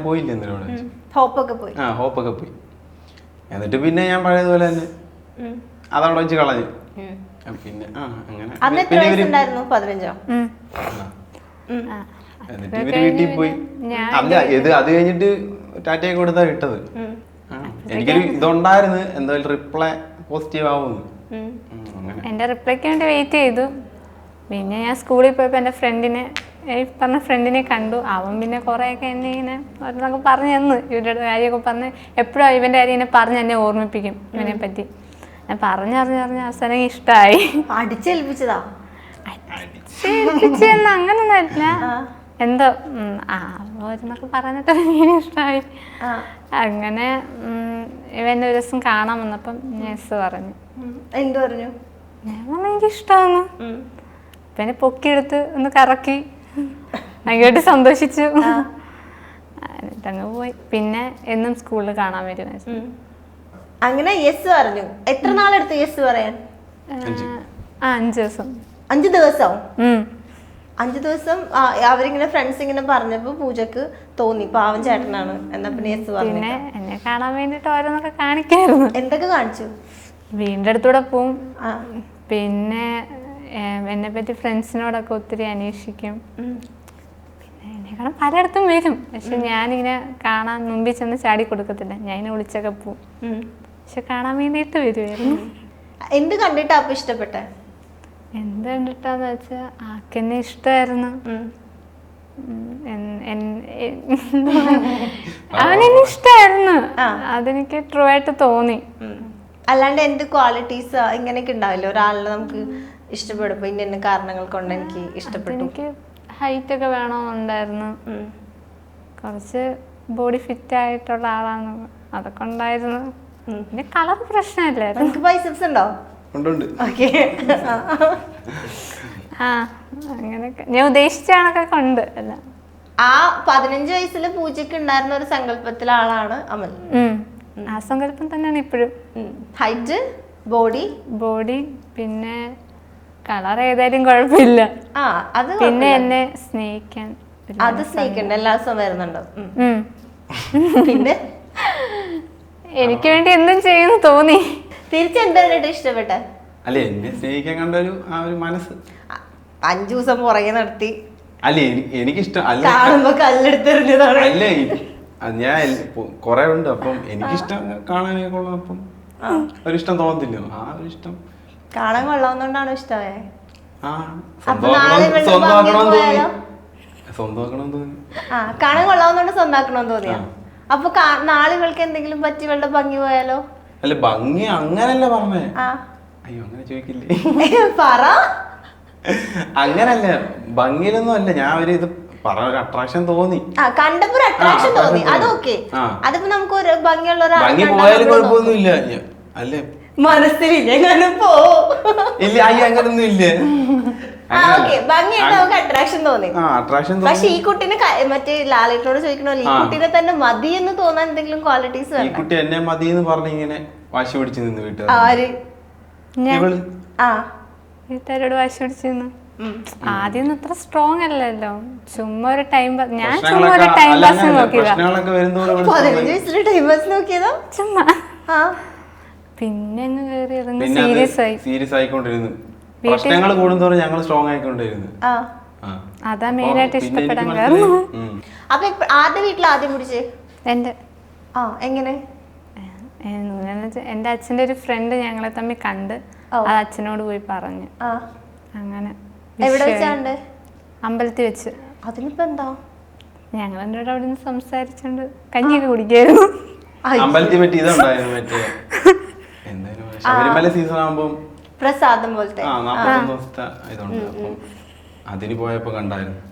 Speaker 3: പോയില്ല എന്തിനോട്
Speaker 1: ഹോപ്പൊക്കെ
Speaker 3: പോയി. എന്നിട്ട് പിന്നെ ഞാൻ പഴയതുപോലെ തന്നെ അതവിടെ വെച്ച് കളഞ്ഞു. പിന്നെ അങ്ങനെ എന്നിട്ട് ഇവര് വീട്ടിൽ പോയി. അല്ല അത് കഴിഞ്ഞിട്ട് ടാറ്റയൊക്കെ കൊടുത്താ ഇട്ടത്. എനിക്കൊരു ഇതുണ്ടായിരുന്നു എന്തായാലും റിപ്ലൈ പോസിറ്റീവ് ആവുന്നു.
Speaker 2: എന്റെ റിപ്ലൈക്ക് വേണ്ടി വെയിറ്റ് ചെയ്തു. പിന്നെ ഞാൻ സ്കൂളിൽ പോയപ്പോ എന്റെ ഫ്രണ്ടിനെ കണ്ടു. അവൻ പിന്നെ കുറെയൊക്കെ എന്നെ ഇങ്ങനെ ഓരോന്നൊക്കെ പറഞ്ഞു തന്നു. ഇവരുടെ കാര്യമൊക്കെ പറഞ്ഞ് എപ്പോഴും ഇവന്റെ കാര്യം ഇങ്ങനെ പറഞ്ഞ് എന്നെ ഓർമ്മിപ്പിക്കും ഇവനെ പറ്റി. ഞാൻ പറഞ്ഞറിഞ്ഞ് അവസാനം ഇഷ്ടമായി.
Speaker 1: അടിച്ചേൽപ്പിച്ചതാ?
Speaker 2: അടിച്ചേൽപ്പിച്ചെന്ന് അങ്ങനൊന്നുമില്ല. എന്തോ ഓരോന്നൊക്കെ പറഞ്ഞിട്ട് എനിക്ക് ഇഷ്ടമായി. അങ്ങനെ ഇവന്റെ ഒരു ദിവസം കാണാൻ വന്നപ്പം നെസ് പറഞ്ഞു.
Speaker 1: എന്ത് പറഞ്ഞു?
Speaker 2: ഞാൻ പറഞ്ഞു എനിക്ക് ഇഷ്ടമാണ്. പിന്നെ പൊക്കിയെടുത്ത് ഒന്ന് കറക്കി ഭയങ്കരമായിട്ട് സന്തോഷിച്ചു. എന്നിട്ടങ്ങ് പോയി. പിന്നെ എന്നും സ്കൂളിൽ കാണാൻ വരുമായിരുന്നു.
Speaker 1: അങ്ങനെ യെസ് പറഞ്ഞു. എത്ര നാളെടുത്തു യെസ് പറയാൻ?
Speaker 2: 5 ദിവസം.
Speaker 1: 5 ദിവസം? 5 ദിവസം അവരിങ്ങനെ ഫ്രണ്ട്സ് ഇങ്ങനെ പറഞ്ഞപ്പോ പൂജക്ക് തോന്നി പാവൻ ചേട്ടനാണ് എന്നാ പിന്നെ യെസ് പറഞ്ഞു.
Speaker 2: പിന്നെ എന്നെ കാണാൻ വേണ്ടിട്ട് ഓരോന്നൊക്കെ കാണിക്കായിരുന്നു.
Speaker 1: എന്തൊക്കെ കാണിച്ചു?
Speaker 2: വീടിന്റെ അടുത്തൂടെ പോവും. പിന്നെ എന്നെ പറ്റി ഫ്രണ്ട്സിനോടൊക്കെ ഒത്തിരി അന്വേഷിക്കും. പിന്നെ എന്നെ കാണാൻ പലയിടത്തും വരും. പക്ഷെ ഞാനിങ്ങനെ കാണാൻ മുമ്പിൽ ചെന്ന് ചാടി കൊടുക്കത്തില്ല. ഞാൻ ഇങ്ങനെ വിളിച്ചൊക്കെ പോവും. പക്ഷെ കാണാൻ വേണ്ടിയിട്ട് വരുമായിരുന്നു.
Speaker 1: എന്ത് കണ്ടിട്ടാ അപ്പൊ ഇഷ്ടപ്പെട്ടെ?
Speaker 2: എന്ത് കണ്ടിട്ടാന്ന് വെച്ചാ ആക്കെന്നെ ഇഷ്ടമായിരുന്നു. അവനെന്നെ ഇഷ്ടമായിരുന്നു. അതെനിക്ക് ട്രൂ ആയിട്ട് തോന്നി.
Speaker 1: അല്ലാണ്ട് എന്ത് ക്വാളിറ്റീസ് ഇങ്ങനെയൊക്കെ ഉണ്ടാവില്ലോ ഒരാളിനെ നമുക്ക് ഇഷ്ടപ്പെടുമ്പോ ഇന്ന കാരണങ്ങൾ കൊണ്ട് എനിക്ക് ഇഷ്ടപ്പെട്ടു.
Speaker 2: എനിക്ക് ഹൈറ്റ് ഒക്കെ വേണമെന്നുണ്ടായിരുന്നു. കുറച്ച് ബോഡി ഫിറ്റ് ആയിട്ടുള്ള ആളാണ്. അതൊക്കെ ഉണ്ടായിരുന്നു. പിന്നെ കളർ പ്രശ്നമില്ലായിരുന്നു.
Speaker 1: എനിക്ക് ബൈസെപ്സ് ഉണ്ടോ?
Speaker 2: അങ്ങനെയൊക്കെ ഞാൻ ഉദ്ദേശിച്ച കണക്കൊക്കെ ഉണ്ട്.
Speaker 1: ആ 15 വയസ്സിൽ പൂജക്ക് ഉണ്ടായിരുന്ന ഒരു സങ്കല്പത്തിലെ ആളാണ് അമൽ.
Speaker 2: ആ സങ്കല്പം തന്നെയാണ് ഇപ്പോഴും.
Speaker 1: ഹൈറ്റ്, ബോഡി
Speaker 2: പിന്നെ കളർ ഏതായാലും കുഴപ്പമില്ല. പിന്നെ എന്നെ സ്നേഹിക്കാൻ
Speaker 1: എല്ലാ ദിവസവും വരുന്നുണ്ടോ? പിന്നെ
Speaker 2: എനിക്ക് വേണ്ടി എന്തും ചെയ്യുന്നു തോന്നി.
Speaker 1: തിരിച്ചെന്തായിട്ട് ഇഷ്ടപ്പെട്ടെ?
Speaker 3: അല്ലെ എന്നെ സ്നേഹിക്കാൻ കണ്ടൊരു ആ ഒരു മനസ്സ്.
Speaker 1: 5 ദിവസം പുറകെ നടത്തി.
Speaker 3: അല്ലേ എനിക്കിഷ്ടം.
Speaker 1: കാണുമ്പോ കല്ലെടുത്തെറിഞ്ഞതാണ്.
Speaker 3: അല്ലേ ഞാൻ കൊറേ ഉണ്ട്. അപ്പം എനിക്കിഷ്ടം കാണാനൊക്കെ കൊള്ളാം. അപ്പം ഒരിഷ്ടം തോന്നത്തില്ലോ. ആ ഒരു ഇഷ്ടം
Speaker 1: കാണാൻ കൊള്ളാവുന്നോണ്ടാണോ ഇഷ്ടമേ?
Speaker 3: സ്വന്തമാക്കണമെന്ന് തോന്നി.
Speaker 1: കാണാൻ കൊള്ളാവുന്നോണ്ട് സ്വന്തമാക്കണമെന്ന് തോന്നിയാ? അപ്പൊ നാളുകൾക്ക് എന്തെങ്കിലും പറ്റി വല്ല ഭംഗി പോയാലോ?
Speaker 3: അല്ല ഭംഗി അങ്ങനല്ല പറഞ്ഞേ. അയ്യോ അങ്ങനെ ചോദിക്കില്ലേ.
Speaker 1: പറ.
Speaker 3: അങ്ങനല്ല ഭംഗിയിലൊന്നും അല്ല. ഞാൻ ഒരു ഇത് പറഞ്ഞ ഒരു അട്രാക്ഷൻ തോന്നി.
Speaker 1: കണ്ടപ്പോ ഒരു അട്രാക്ഷൻ തോന്നി. അതൊക്കെ അതിപ്പോ നമുക്ക് ഒരു ഭംഗിയുള്ള
Speaker 3: ഭംഗി പോയാലും കുഴപ്പമൊന്നുമില്ല. അല്ലേ
Speaker 1: മനസ്സിൽ പോ
Speaker 3: ഇല്ല. അയ്യോ അങ്ങനൊന്നും ഇല്ല.
Speaker 1: ഭംഗിയായിട്ട് നമുക്ക് അട്രാക്ഷൻ തോന്നി. പക്ഷെ ഈ കുട്ടീനെ മറ്റേ ലാലേട്ടനോട് ചോദിക്കണല്ലോ, ഈ കുട്ടീനെ തന്നെ മതി എന്ന് തോന്നാൻ എന്തെങ്കിലും ക്വാളിറ്റീസ്
Speaker 3: ഈ കുട്ടി എന്നെ മതി എന്ന് പറഞ്ഞ ഇങ്ങനെ വാശി പിടിച്ചു നിന്ന് വീട്ടുകാർ.
Speaker 2: വീട്ടുകാരോട് വാശി പിടിച്ചു നിന്ന്. ആദ്യം അത്ര സ്ട്രോങ് അല്ലല്ലോ. ചുമ്മാ ഒരു ടൈം പാസ്. ഞാൻ ചുമ്മാ ഒരു ടൈം പാസ് നോക്കിയതാ. ചുമ്മാ. പിന്നെ അങ്ങ് കയറി
Speaker 3: സീരിയസ് ആയിക്കൊണ്ടിരുന്നു. പ്രശ്നങ്ങൾ കൂടുന്നതോറും ഞങ്ങൾ സ്ട്രോങ് ആയിക്കൊണ്ടിരുന്നു.
Speaker 2: അതാ മെയിനായിട്ട് ഇഷ്ടപ്പെടാൻ കാരണം.
Speaker 1: അപ്പൊ ആദ്യ വീട്ടിൽ ആദ്യം പിടിച്ചേ
Speaker 2: എന്റെ
Speaker 1: എങ്ങനെ?
Speaker 2: എന്റെ അച്ഛന്റെ ഒരു ഫ്രണ്ട് ഞങ്ങളെ തമ്മിൽ കണ്ട് അത് അച്ഛനോട് പോയി പറഞ്ഞു. അങ്ങനെ
Speaker 1: എവിടെ വെച്ചാണ്ട്?
Speaker 2: അമ്പലത്തിൽ വെച്ച്.
Speaker 1: അതിനിപ്പോ എന്താ?
Speaker 2: ഞങ്ങൾ എൻ്റെ അവിടെ നിന്ന് സംസാരിച്ചോണ്ട് കഞ്ഞിയൊക്കെ കുടിക്കായിരുന്നു.
Speaker 3: അമ്പലത്തിൽ പറ്റി ഇതുണ്ടായിരുന്നു മറ്റേ എന്തായാലും ശബരിമല സീസൺ ആകുമ്പോ
Speaker 1: പ്രസാദം പോലത്തെ
Speaker 3: 41 ദിവസത്തെ ഇതുണ്ട്. അപ്പം അതിന് പോയപ്പോ കണ്ടായിരുന്നു.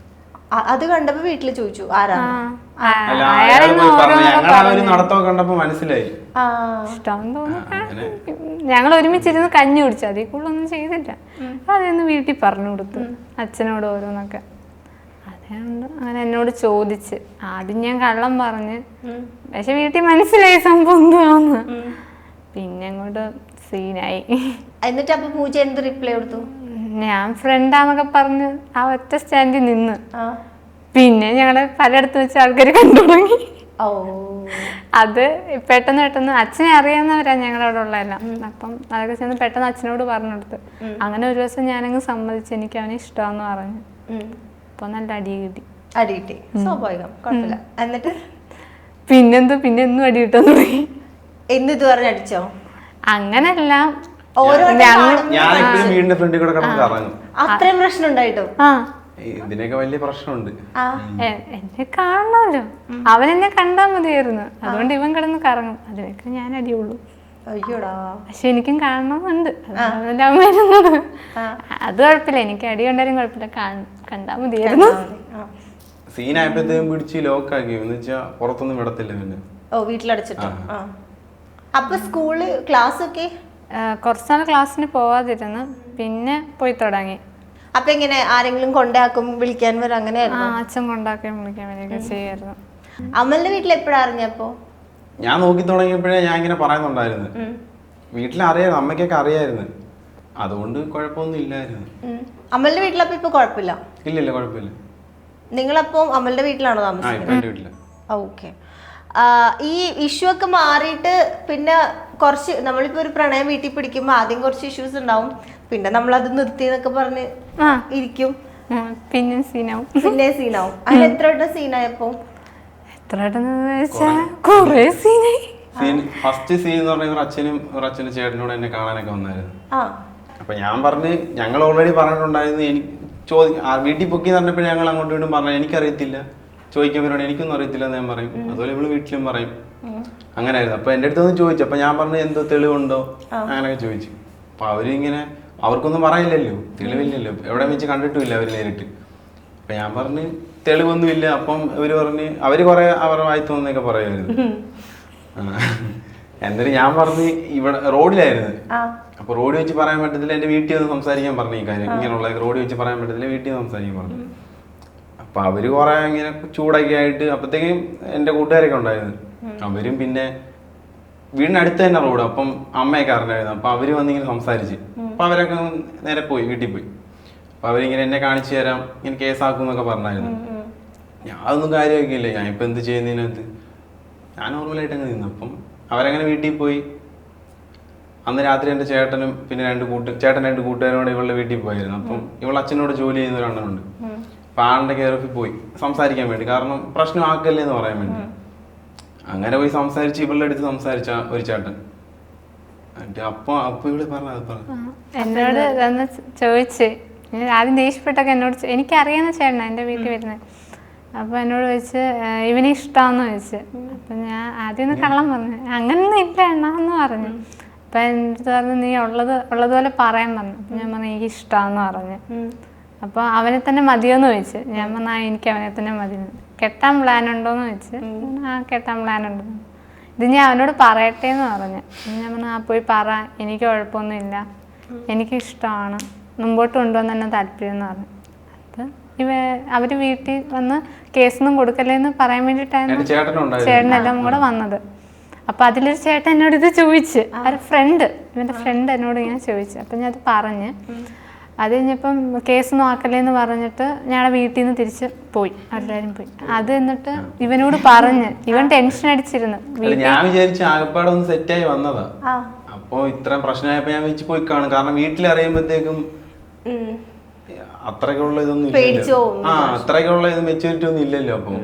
Speaker 1: അത് കണ്ടപ്പോ വീട്ടില് ചോദിച്ചു ആരാ?
Speaker 3: അല്ല അയാള് പോയി പറഞ്ഞു. ഞങ്ങളാ ഒരു നടത്തം കണ്ടപ്പോ മനസ്സിലായി.
Speaker 2: ഇഷ്ടം തോന്നുന്നു. ഞങ്ങൾ ഒരുമിച്ചിരുന്ന് കഞ്ഞി കുടിച്ചു. അതിൽ കൂടുതലൊന്നും ചെയ്തില്ല. അതൊന്ന് വീട്ടിൽ പറഞ്ഞു കൊടുത്തു അച്ഛനോട് ഓരോന്നൊക്കെ. അതുകൊണ്ട് അങ്ങനെ എന്നോട് ചോദിച്ച് ആദ്യം ഞാൻ കള്ളം പറഞ്ഞ്, പക്ഷെ വീട്ടിൽ മനസ്സിലായി സംഭവം എന്തുവാന്ന്. പിന്നെ അങ്ങോട്ട് സീനായി.
Speaker 1: എന്നിട്ട് അപ്പൊ പൂജ എന്ത് റിപ്ലൈ കൊടുത്തു?
Speaker 2: ഞാൻ ഫ്രണ്ടാന്നൊക്കെ പറഞ്ഞ് ആ ഒറ്റ സ്റ്റാൻഡിൽ നിന്ന്. പിന്നെ ഞങ്ങള് പലയിടത്ത് വെച്ച് ആൾക്കാർ കണ്ടു തുടങ്ങി. അത് പെട്ടെന്ന് പെട്ടെന്ന് അച്ഛനെ അറിയാവുന്നവരാ ഞങ്ങളവിടെ ഉള്ളതെല്ലാം. അപ്പം അതൊക്കെ ചെന്ന് പെട്ടെന്ന് അച്ഛനോട് പറഞ്ഞു കൊടുത്ത്. അങ്ങനെ ഒരു ദിവസം ഞാനങ്ങ് സമ്മതിച്ച് എനിക്ക് അവനെ ഇഷ്ടമാന്ന് പറഞ്ഞു. അപ്പൊ നല്ല അടി കിട്ടി.
Speaker 1: അടി കിട്ടി, സ്വാഭാവികം, കുഴപ്പമില്ല. എന്നിട്ട്
Speaker 2: പിന്നെന്തോ പിന്നെ എന്നും അടി കിട്ടാൻ തുടങ്ങി.
Speaker 1: എന്നിത് പറഞ്ഞ് അടിച്ചോ?
Speaker 2: അങ്ങനല്ല,
Speaker 3: ഞാനെപ്പോഴും വീടിന്റെ ഫ്രണ്ടിൽ കൂടെ കിടന്ന് കറങ്ങും.
Speaker 1: അത്രയും പ്രശ്നം ഉണ്ടായിട്ടോ?
Speaker 3: ഇതിനൊക്കെ വലിയ പ്രശ്നമുണ്ട്.
Speaker 2: എന്നെ കാണണമല്ലോ, അവൻ എന്നെ കണ്ടാ മതിയായിരുന്നു. അതുകൊണ്ട് ഇവൻ കിടന്ന് കറങ്ങും. അതിനൊക്കെ ഞാൻ അടിയുള്ളൂ.
Speaker 1: അയ്യോടാ.
Speaker 2: പക്ഷെ എനിക്കും കാണണമെന്നുണ്ട്. അമ്മ വരുന്നത് അത് കുഴപ്പമില്ല. എനിക്ക് അടി കണ്ടാലും കുഴപ്പമില്ല, കണ്ടാ മതിയായിരുന്നു.
Speaker 3: സീനായപ്പോഴത്തേക്കും പിടിച്ച് ലോക്കാക്കി. എന്ന് വെച്ചാ പുറത്തൊന്നും വിടത്തില്ല പിന്നെ.
Speaker 1: ഓ, വീട്ടിലടച്ചിട്ടോ? അപ്പൊ സ്കൂള് ക്ലാസ് ഒക്കെ
Speaker 2: കുറച്ചാൾ ക്ലാസ്സിന് പോവാതിരുന്നു, പിന്നെ പോയി തുടങ്ങി.
Speaker 1: അപ്പൊ എങ്ങനെ ആരെങ്കിലും കൊണ്ടാക്കും, വിളിക്കാൻ വരും, അങ്ങനെയായിരുന്നു?
Speaker 2: അച്ഛൻ കൊണ്ടാക്കുകയും വിളിക്കാൻ വരികയൊക്കെ ചെയ്യായിരുന്നു.
Speaker 1: അമലിന്റെ വീട്ടിൽ എപ്പോഴാ അറിഞ്ഞപ്പോ?
Speaker 3: ഞാൻ നോക്കി തുടങ്ങിയപ്പോഴേ ഞാൻ ഇങ്ങനെ പറയുന്നുണ്ടായിരുന്നു. വീട്ടിലറിയായിരുന്നു, അമ്മയ്ക്കൊക്കെ അറിയായിരുന്നു. അതുകൊണ്ട് കുഴപ്പമൊന്നും ഇല്ലായിരുന്നു.
Speaker 1: അമലിന്റെ വീട്ടിലപ്പോ ഇപ്പൊ കുഴപ്പമില്ല?
Speaker 3: ഇല്ല, കുഴപ്പമില്ല.
Speaker 1: നിങ്ങളപ്പോ അമലിന്റെ വീട്ടിലാണോ താമസിക്കുന്നത്? ഓക്കെ. ഈ ഇഷ്യൂ ഒക്കെ മാറിയിട്ട് പിന്നെ കുറച്ച് നമ്മളിപ്പോ ഒരു പ്രണയം വീട്ടിൽ പിടിക്കുമ്പോ ആദ്യം കുറച്ച് ഇഷ്യൂസ് ഉണ്ടാവും, പിന്നെ നമ്മളത് നിർത്തി എന്നൊക്കെ പറഞ്ഞ് ഇരിക്കും,
Speaker 2: പിന്നെ സീനാവും.
Speaker 1: അതിൽ എത്ര വട്ടം സീനായപ്പോ?
Speaker 3: ഫസ്റ്റ് സീൻ എന്ന് പറഞ്ഞാൽ അച്ഛനും ചേട്ടനോട് എന്നെ കാണാനൊക്കെ വന്നായിരുന്നു. അപ്പൊ ഞാൻ പറഞ്ഞ് ഞങ്ങൾ ഓൾറെഡി പറഞ്ഞിട്ടുണ്ടായിരുന്നു. എനിക്ക് വീട്ടിൽ പൊക്കി പറഞ്ഞപ്പോഴും ഞങ്ങൾ അങ്ങോട്ടും ഇങ്ങോട്ടും പറഞ്ഞു എനിക്കറിയത്തില്ല, ചോദിക്കാൻ വരുവാണ് എനിക്കൊന്നും അറിയത്തില്ല എന്ന് ഞാൻ പറയും. അതുപോലെ ഇവള് വീട്ടിലും പറയും. അങ്ങനെയായിരുന്നു. അപ്പൊ എന്റെ അടുത്തൊന്ന് ചോദിച്ചു. അപ്പൊ ഞാൻ പറഞ്ഞു എന്തോ തെളിവുണ്ടോ അങ്ങനെയൊക്കെ ചോദിച്ചു. അപ്പൊ അവരിങ്ങനെ അവർക്കൊന്നും പറയില്ലല്ലോ, തെളിവില്ലല്ലോ, എവിടെ വെച്ച് കണ്ടിട്ടുമില്ല അവര് നേരിട്ട്. അപ്പൊ ഞാൻ പറഞ്ഞ് തെളിവൊന്നുമില്ല. അപ്പം ഇവര് പറഞ്ഞ് അവര് കുറെ അവരുടെ വായി തോന്നുന്നൊക്കെ പറയുമായിരുന്നു. എന്നിട്ട് ഞാൻ പറഞ്ഞ് ഇവിടെ റോഡിലായിരുന്നു. അപ്പൊ റോഡിൽ വെച്ച് പറയാൻ പറ്റത്തില്ല, എന്റെ വീട്ടിൽ ഒന്ന് സംസാരിക്കാൻ പറഞ്ഞു. ഈ കാര്യം ഇങ്ങനെയുള്ള റോഡിൽ വെച്ച് പറയാൻ പറ്റത്തില്ല, വീട്ടിൽ നിന്ന് സംസാരിക്കാൻ പറഞ്ഞു. അപ്പൊ അവര് കുറെ ഇങ്ങനെ ചൂടൊക്കെ ആയിട്ട്, അപ്പത്തേക്കും എന്റെ കൂട്ടുകാരൊക്കെ ഉണ്ടായിരുന്നു. അവരും പിന്നെ വീടിനടുത്ത് തന്നെ റോഡ്. അപ്പം അമ്മയൊക്കെ അറിഞ്ഞായിരുന്നു. അപ്പൊ അവര് വന്നിങ്ങനെ സംസാരിച്ച്. അപ്പൊ അവരൊക്കെ നേരെ പോയി, വീട്ടിൽ പോയി. അപ്പൊ അവരിങ്ങനെ എന്നെ കാണിച്ചു തരാം, ഇങ്ങനെ കേസാക്കും എന്നൊക്കെ പറഞ്ഞായിരുന്നു. ഞാൻ അതൊന്നും കാര്യമാക്കിയില്ല. ഞാൻ ഇപ്പൊ എന്ത് ചെയ്യുന്നതിനകത്ത് ഞാൻ നോർമലായിട്ട് അങ്ങ് നിന്നു. അപ്പം അവരങ്ങനെ വീട്ടിൽ പോയി. അന്ന് രാത്രി എൻ്റെ ചേട്ടനും പിന്നെ ചേട്ടൻ രണ്ട് കൂട്ടുകാരോട് ഇവളുടെ വീട്ടിൽ പോയിരുന്നു. അപ്പം ഇവൾ അച്ഛനോട് ജോലി ചെയ്യുന്ന ഒരെണ്ണമുണ്ട്. അപ്പൊ ആളുടെ കെയർ ഓഫിൽ പോയി സംസാരിക്കാൻ വേണ്ടി, കാരണം പ്രശ്നം ആക്കല്ലേ എന്ന് പറയാൻ വേണ്ടി. അങ്ങനെ പോയി സംസാരിച്ച് ഇവളുടെ അടുത്ത് സംസാരിച്ച ഒരു ചേട്ടൻ. അപ്പൊ ഇവള്
Speaker 2: എന്നോട് ചോദിച്ച്, ആദ്യം ദേഷ്യപ്പെട്ടൊക്കെ എന്നോട്, എനിക്കറിയാവുന്ന ചേട്ടനാ എൻ്റെ വീട്ടിൽ വരുന്നത്. അപ്പൊ എന്നോട് ചോദിച്ച് ഇവനെ ഇഷ്ടമാന്ന് ചോദിച്ചു. അപ്പൊ ഞാൻ ആദ്യം ഒന്ന് കള്ളം പറഞ്ഞു, അങ്ങനൊന്നും ഇല്ല എന്നാന്ന് പറഞ്ഞു. അപ്പൊ എൻ്റെ അടുത്ത് പറഞ്ഞു നീ ഉള്ളതുപോലെ പറയാൻ പറഞ്ഞു. അപ്പൊ ഞാൻ പറഞ്ഞു എനിക്ക് ഇഷ്ടമാന്ന് പറഞ്ഞു. അപ്പൊ അവനെ തന്നെ മതിയോന്ന് ചോദിച്ചു. ഞാൻ പറഞ്ഞു എനിക്ക് അവനെ തന്നെ മതി. കെട്ടാൻ പ്ലാൻ ഉണ്ടോന്ന് ചോദിച്ചു. കെട്ടാൻ പ്ലാൻ ഉണ്ടെന്ന്. ഇത് ഞാൻ അവനോട് പറയട്ടെ എന്ന് പറഞ്ഞു. ഞാൻ പറഞ്ഞു പോയി പറ, എനിക്ക് കുഴപ്പമൊന്നുമില്ല, എനിക്കിഷ്ടമാണ്, മുമ്പോട്ട് കൊണ്ടുവന്ന് തന്നെ താല്പര്യം എന്ന് പറഞ്ഞു. അപ്പം അവര് വീട്ടിൽ വന്ന് കേസൊന്നും കൊടുക്കല്ലേന്ന് പറയാൻ വേണ്ടിയിട്ടായിരുന്നു ചേട്ടനെല്ലാം കൂടെ വന്നത്. അപ്പൊ അതിലൊരു ചേട്ടൻ എന്നോട് ഇത് ചോദിച്ചു, ഇവന്റെ ഫ്രണ്ട് എന്നോട് ഇങ്ങനെ ചോദിച്ചു. അപ്പൊ ഞാൻ അത് പറഞ്ഞ്, അത് കഴിഞ്ഞപ്പം കേസൊന്നും ആക്കല്ലേന്ന് പറഞ്ഞിട്ട് ഞങ്ങളുടെ വീട്ടിൽ നിന്ന് തിരിച്ച് പോയി, എല്ലാവരും പോയി. അത് എന്നിട്ട് ഇവനോട് പറഞ്ഞ് ഇവൻ ടെൻഷൻ അടിച്ചിരുന്നു.
Speaker 3: ഞാൻ വിചാരിച്ചു ആകപ്പാടെ ഒന്ന് സെറ്റായി വന്നതാ. അപ്പൊ ഇത്രയും പ്രശ്നമായപ്പോ ഞാൻ വെച്ച് പോയി കാണും. കാരണം വീട്ടിൽ അറിയുമ്പോഴത്തേക്കും അത്രയ്ക്കുള്ള ഇതൊന്നും ഇല്ലല്ലോ. അത്രയ്ക്കുള്ള ഇത് മെച്ചൂരിറ്റി ഒന്നും ഇല്ലല്ലോ. അപ്പം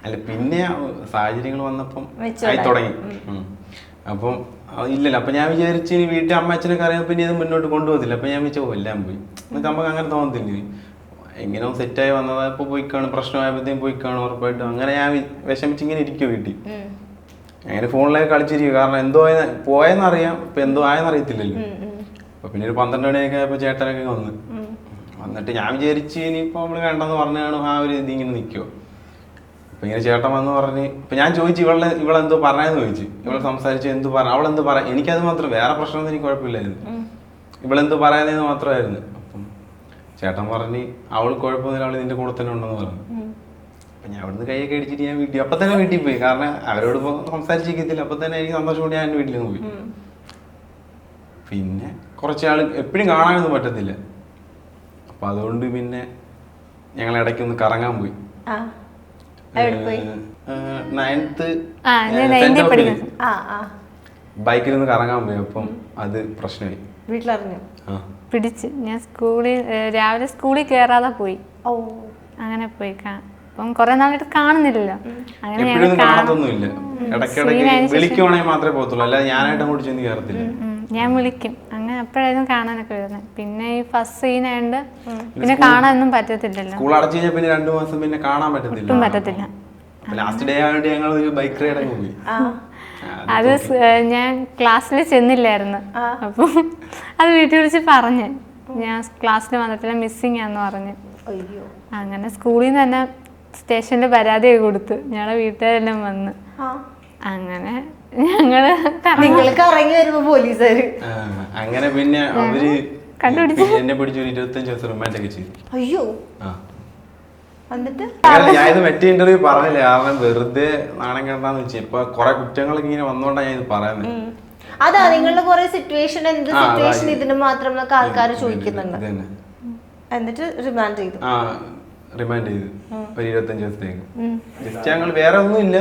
Speaker 3: അല്ല പിന്നെ സാഹചര്യങ്ങൾ വന്നപ്പം ആയി തുടങ്ങി. അപ്പം ഇല്ലല്ലോ. അപ്പൊ ഞാൻ വിചാരിച്ചു ഇനി വീട്ടിൽ അമ്മ അച്ഛനൊക്കെ അറിയാൻ പിന്നെ ഇത് മുന്നോട്ട് കൊണ്ടുപോകത്തില്ല. അപ്പൊ ഞാൻ വിചാരിച്ചു എല്ലാം പോയി. എന്നിട്ട് നമുക്ക് അങ്ങനെ തോന്നത്തില്ല, എങ്ങനെ സെറ്റായി വന്നതാ, ഇപ്പൊ പോയി കാണും, പ്രശ്നമായപ്പോഴത്തേക്കും പോയി കാണും ഉറപ്പായിട്ടും. അങ്ങനെ ഞാൻ വിഷമിച്ച് ഇങ്ങനെ ഇരിക്കും വീട്ടിൽ, അങ്ങനെ ഫോണിലേക്ക് കളിച്ചിരിക്കും. കാരണം എന്തോ പോയെന്നറിയാം, ഇപ്പൊ എന്തോ ആയെന്നറിയത്തില്ലല്ലോ. അപ്പൊ പിന്നെ ഒരു 12 മണിയൊക്കെ ആയപ്പോ ചേട്ടനൊക്കെ വന്നിട്ട് ഞാൻ വിചാരിച്ച് ഇനിയിപ്പോ നമ്മള് വേണ്ടെന്ന് പറഞ്ഞു കാണും, ആ ഒരു ഇത് ഇങ്ങനെ നിൽക്കുവോ. അപ്പൊ ഇങ്ങനെ ചേട്ടൻ വന്ന് പറഞ്ഞ്, ഇപ്പൊ ഞാൻ ചോദിച്ചു ഇവളെന്തോ പറഞ്ഞതെന്ന് ചോദിച്ചു. ഇവളെ സംസാരിച്ച് എന്ത് പറഞ്ഞു, അവളെന്ത് പറയാ, എനിക്കത് മാത്രം, വേറെ പ്രശ്നമൊന്നും എനിക്ക് കുഴപ്പമില്ലായിരുന്നു, ഇവളെന്ത് പറയുന്നതെന്ന് മാത്രമായിരുന്നു. അപ്പം ചേട്ടൻ പറഞ്ഞ് അവൾ കുഴപ്പമൊന്നുമില്ല, അവൾ നിന്റെ കൂടെ തന്നെ ഉണ്ടെന്ന് പറഞ്ഞു. അപ്പൊ ഞാൻ അവിടുന്ന് കൈയൊക്കെ അടിച്ചിട്ട് ഞാൻ അപ്പൊ തന്നെ വീട്ടിൽ പോയി. കാരണം അവരോട് സംസാരിച്ചിരിക്കത്തില്ല. അപ്പൊ തന്നെ എനിക്ക് സന്തോഷം കൂടി ഞാൻ എൻ്റെ വീട്ടിൽ നിന്ന് പോയി. പിന്നെ കുറച്ചാൾ എപ്പോഴും കാണാനൊന്നും പറ്റത്തില്ല. അപ്പൊ അതുകൊണ്ട് പിന്നെ ഞങ്ങൾ ഇടയ്ക്കൊന്ന് കറങ്ങാൻ പോയി. 9th ബൈക്കിലൊന്ന് കറങ്ങാൻ പോയി. അപ്പം അത് പ്രശ്നമായി,
Speaker 1: വീട്ടിലറിഞ്ഞു,
Speaker 2: പിടിച്ച്. ഞാൻ രാവിലെ സ്കൂളിൽ കയറാതെ പോയി. അങ്ങനെ പോയി. അപ്പം കുറെ നാളായിട്ട് കാണുന്നില്ലല്ലോ. അങ്ങനെ
Speaker 3: കാണത്തൊന്നുമില്ല. ഇടയ്ക്കിടയ്ക്ക് വിളിക്കുവാണെങ്കിൽ മാത്രമേ പോകത്തുള്ളൂ, അല്ലാതെ ഞാനായിട്ട് അങ്ങോട്ട് ചെന്ന് കയറത്തില്ല.
Speaker 2: ഞാൻ വിളിക്കും. അങ്ങനെ അപ്പോഴായിരുന്നു കാണാനൊക്കെ വരുന്നത്. പിന്നെ ഈ ഫസ്റ്റ് സീനായോണ്ട് പിന്നെ കാണാനൊന്നും പറ്റത്തില്ലല്ലോ.
Speaker 3: സ്കൂൾ അടച്ചു കഴിഞ്ഞാൽ പിന്നെ 2 മാസം പിന്നെ കാണാൻ പറ്റത്തില്ല. ലാസ്റ്റ് ഡേ ആയിട്ട് ഞങ്ങൾ ഒരു ബൈക്ക് റൈഡ് അങ്ങ് പോയി.
Speaker 2: അത് ഞാൻ ക്ലാസ്സിൽ ചെന്നില്ലായിരുന്നു. അപ്പം അത് വീട്ടിൽ വിളിച്ച് പറഞ്ഞ് ഞാൻ ക്ലാസ്സിൽ വന്നിട്ടില്ല, മിസ്സിങ് ആന്ന് പറഞ്ഞ്. അങ്ങനെ സ്കൂളിൽ നിന്ന് തന്നെ സ്റ്റേഷനിൽ പരാതിയൊക്കെ കൊടുത്ത് ഞങ്ങളെ വീട്ടുകാരെല്ലാം വന്ന്. അങ്ങനെ ഞങ്ങള്
Speaker 1: ഇറങ്ങി വരുമ്പോ പോലീസുകാര്
Speaker 3: അങ്ങനെ പിന്നെ അവര് കണ്ടുപിടിച്ച് എന്നെ പിടിച്ച് 25 ദിവസം റിമാൻഡ് ഒക്കെ ചെയ്തു.
Speaker 1: അയ്യോ.
Speaker 3: ഞാനിത് മറ്റേ ഇന്റർവ്യൂ പറഞ്ഞില്ല, കാരണം വെറുതെ നാണം കണ്ടാന്ന് വെച്ചാൽ ഇപ്പൊ കുറെ കുറ്റങ്ങളൊക്കെ ഇങ്ങനെ വന്നോണ്ടാ ഞാൻ ഇത് പറയുന്നത്.
Speaker 1: അതാ നിങ്ങളുടെ കുറെ സിറ്റുവേഷൻ, എന്ത് സിറ്റുവേഷൻ ഇതിന് മാത്രം ആൾക്കാർ ചോദിക്കുന്നുണ്ട്. എന്നിട്ട് റിമാൻഡ് ചെയ്തു.
Speaker 3: റിമാൻഡ് ചെയ്തു ഒരു 25 ദിവസത്തേക്ക്. ജസ്റ്റ് ഞങ്ങൾ വേറെ ഒന്നും ഇല്ല,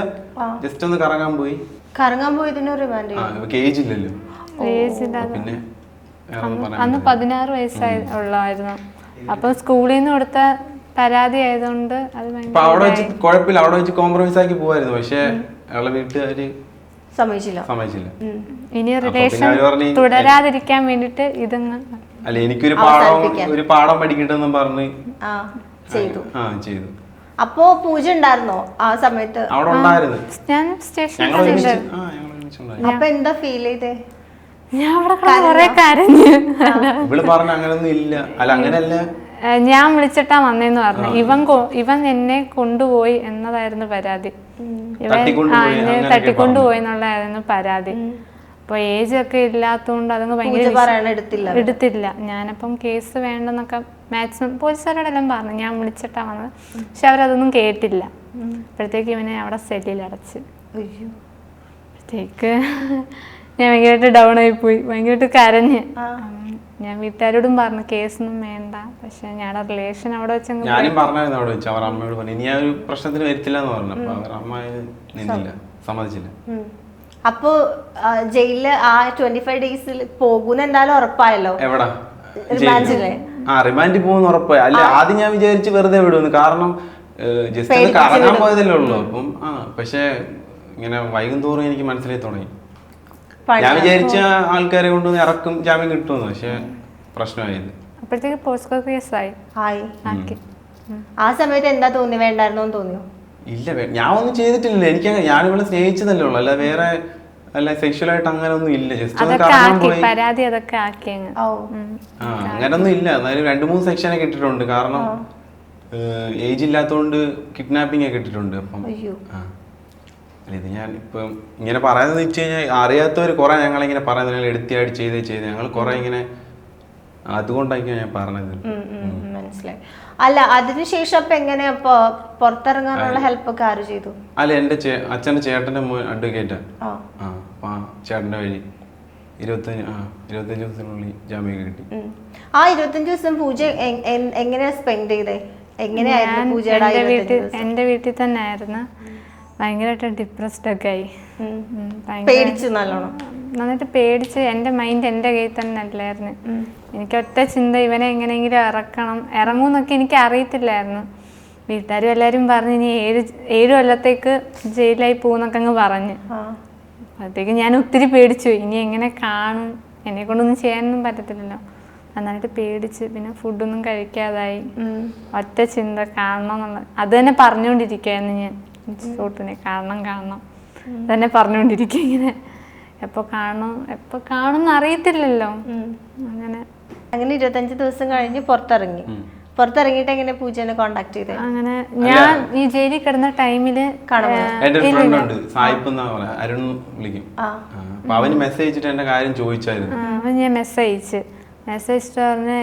Speaker 3: ജസ്റ്റ് ഒന്ന് കറങ്ങാൻ പോയി.
Speaker 1: ഇതിന് റിമാൻഡ് ചെയ്തു.
Speaker 3: ഏജ് ഇല്ലല്ലോ. പിന്നെ
Speaker 2: അന്ന് 16 വയസ്സായുള്ളായിരുന്നു. അപ്പൊ സ്കൂളിൽ നിന്ന് കൊടുത്ത പരാതി ആയതുകൊണ്ട് അത്
Speaker 3: അവിടെ വെച്ച് കുഴപ്പമില്ല, അവിടെ വെച്ച് കോംപ്രമൈസ് ആക്കി പോവായിരുന്നു. പക്ഷെ അയാളെ വീട്ടുകാര് സമ്മതിച്ചില്ല.
Speaker 2: ഇനി റിലേഷൻ തുടരാതിരിക്കാൻ വേണ്ടിട്ട് ഇതങ്ങ്
Speaker 3: അല്ല, എനിക്കൊരു പാഠം പഠിക്കട്ടെന്നും പറഞ്ഞ് ചെയ്തു.
Speaker 1: അപ്പോ പൂജ ഉണ്ടായിരുന്നോ ആ സമയത്ത്?
Speaker 3: അവിടെ ഉണ്ടായിരുന്നു.
Speaker 2: ഞാൻ സ്റ്റേഷനിൽ
Speaker 1: അപ്പൊ എന്താ ഫീൽ ചെയ്തേ?
Speaker 2: ഞാൻ അവിടെ കുറെ കരഞ്ഞു.
Speaker 3: ഇവള് പറഞ്ഞ അങ്ങനൊന്നും ഇല്ല. അല്ല അങ്ങനല്ല,
Speaker 2: ഞാൻ വിളിച്ചിട്ടാ വന്നേന്ന് പറഞ്ഞു. ഇവൻ എന്നെ കൊണ്ടുപോയി എന്നതായിരുന്നു പരാതി. എന്നെ തട്ടിക്കൊണ്ടുപോയി എന്നുള്ളതായിരുന്നു പരാതി. അപ്പൊ ഏജ് ഒക്കെ ഇല്ലാത്തതുകൊണ്ട് അതങ്ങ് ഭയങ്കര എടുത്തില്ല. ഞാനപ്പം കേസ് വേണ്ടെന്നൊക്കെ മാക്സിമം പോലീസുകാരോടെല്ലാം പറഞ്ഞു. ഞാൻ വിളിച്ചിട്ടാ വന്നത്, പക്ഷെ അവരതൊന്നും കേട്ടില്ല. അപ്പോഴത്തേക്ക് ഇവനെ അവിടെ സെല്ലിൽ അടച്ച്. അപ്പോഴത്തേക്ക് ഞാൻ ഭയങ്കരമായിട്ട് ഡൗൺ ആയിപ്പോയി, ഭയങ്കരമായിട്ട് കരഞ്ഞ്. ഞാൻ വീട്ടുകാരോടും പറഞ്ഞു കേസൊന്നും വേണ്ട, പക്ഷെ ഞങ്ങളുടെ റിലേഷൻ അവിടെ വെച്ച്
Speaker 3: ഞാനും പറഞ്ഞായിരുന്നു. അവിടെ വെച്ച് അവർ അമ്മയോട് പറഞ്ഞു ഇനി ആ ഒരു പ്രശ്നത്തിന് വരത്തില്ല എന്ന് പറഞ്ഞു. അപ്പൊ അവർ അമ്മ നിന്നില്ല, സമ്മതിച്ചില്ല.
Speaker 1: അപ്പൊ ജയിലില് ആ 25 ഡേയ്സിൽ പോകുന്ന എന്തായാലും ഉറപ്പായല്ലോ.
Speaker 3: എവിടാ റിമാൻഡ് പോകുന്ന ഉറപ്പായി. അല്ല ആദ്യം ഞാൻ വിചാരിച്ച് വെറുതെ വിടുന്നു, കാരണം ജസ്റ്റ് ഒന്ന് കറങ്ങാൻ പോയതല്ലേ ഉള്ളൂ. അപ്പം പക്ഷെ ഇങ്ങനെ വൈകും തോറും എനിക്ക് മനസ്സിലായി തുടങ്ങി. ഞാൻ വിചാരിച്ച ആൾക്കാരെ കൊണ്ടുവന്ന് ഇറക്കും, ജാമ്യം കിട്ടുമെന്ന്. പക്ഷെ പ്രശ്നമായത്
Speaker 2: അപ്പോഴത്തേക്ക് പോസ്കോ കേസായി.
Speaker 1: ആ സമയത്ത് എന്താ തോന്നി, വേണ്ടായിരുന്നോന്ന് തോന്നിയോ?
Speaker 3: ഇല്ല, ഞാൻ ഒന്നും ചെയ്തിട്ടില്ല. എനിക്ക് ഞാനിവിടെ സ്നേഹിച്ചതല്ലേ ഉള്ളു, അല്ല വേറെ അല്ല സെക്ഷൽ ആയിട്ട് അങ്ങനെ ഒന്നും ഇല്ല. ജസ്റ്റ് അങ്ങനൊന്നും ഇല്ല. എന്നാലും 2-3 സെക്ഷനൊക്കെ ഇട്ടിട്ടുണ്ട്. കാരണം ഏജ് ഇല്ലാത്തതുകൊണ്ട് കിഡ്നാപ്പിംഗ് ഒക്കെ ഇട്ടിട്ടുണ്ട്. അപ്പം ഇത് ഞാൻ ഇപ്പം ഇങ്ങനെ പറയുന്നത് വെച്ച് കഴിഞ്ഞാൽ അറിയാത്തവർ കുറെ ഞങ്ങളിങ്ങനെ പറയുന്നത് എടുത്തിയാടി ചെയ്തേ ഞങ്ങൾ കുറെ ഇങ്ങനെ, അതുകൊണ്ടായിരിക്കും ഞാൻ പറഞ്ഞത്.
Speaker 1: മനസ്സിലായി. അല്ല അതിനുശേഷം അപ്പൊ എങ്ങനെയാ പുറത്തിറങ്ങാനുള്ള ഹെൽപ്പ് ഒക്കെ ആര് ചെയ്തു?
Speaker 3: അല്ല എന്റെ അച്ഛന്റെ ചേട്ടന്റെ അഡ്വക്കേറ്റാ. ചേട്ടന്റെ വഴി 25 ദിവസത്തിനുള്ളിൽ ജാമ്യം കിട്ടി.
Speaker 1: ആ 25 ദിവസം പൂജ എങ്ങനെയാ സ്പെൻഡ് ചെയ്തേ? എങ്ങനെയായിരുന്നു പൂജയുടെ?
Speaker 2: എന്റെ വീട്ടിൽ തന്നെ ആയിരുന്നു. ഭയങ്കരമായിട്ട് ഡിപ്രസ്ഡ് ഒക്കെ ആയി.
Speaker 1: പേടിച്ചു നല്ലോണം,
Speaker 2: നന്നായിട്ട് പേടിച്ച്. എൻ്റെ മൈൻഡ് എൻ്റെ കയ്യിൽ തന്നെ അല്ലായിരുന്നു. എനിക്ക് ഒറ്റ ചിന്ത, ഇവനെ എങ്ങനെയെങ്കിലും ഇറങ്ങുമെന്നൊക്കെ എനിക്ക് അറിയത്തില്ലായിരുന്നു. വീട്ടുകാരും എല്ലാവരും പറഞ്ഞ് ഇനി 7 കൊല്ലത്തേക്ക് ജയിലായി പോകുന്നൊക്കെ അങ്ങ് പറഞ്ഞ്. അപ്പോഴത്തേക്ക് ഞാൻ ഒത്തിരി പേടിച്ചു, ഇനി എങ്ങനെ കാണും, എന്നെ കൊണ്ടൊന്നും ചെയ്യാനൊന്നും പറ്റത്തില്ലല്ലോ. നന്നായിട്ട് പേടിച്ച് പിന്നെ ഫുഡൊന്നും കഴിക്കാതായി. ഒറ്റ ചിന്ത കാണണം എന്നുള്ളത്, അത് തന്നെ പറഞ്ഞുകൊണ്ടിരിക്കുകയായിരുന്നു ഞാൻ. ഷൂട്ടിനെ കാണണം തന്നെ പറഞ്ഞുകൊണ്ടിരിക്കുക ഇങ്ങനെ. എപ്പോൾ കാണും അറിയത്തില്ലല്ലോ. അങ്ങനെ
Speaker 1: 25 ദിവസം കഴിഞ്ഞ് പുറത്തിറങ്ങിയിട്ട് എങ്ങനെ പൂജനെ കോണ്ടാക്ട് ചെയ്തേ?
Speaker 2: അങ്ങനെ ഞാൻ ഈ ജയിലിൽ കിടന്ന ടൈമില്
Speaker 3: എന്റെ ഒരു ഫ്രണ്ട് ഉണ്ട്, സായിപ്പ് എന്നാ പറയാ, അരുൺ വിളിക്കും. അപ്പൊ അവന് മെസ്സേജ് അയച്ചിട്ട് എന്റെ കാര്യം ചോദിച്ചായിരുന്നു.
Speaker 2: ഞാൻ മെസ്സേജ് പറഞ്ഞ്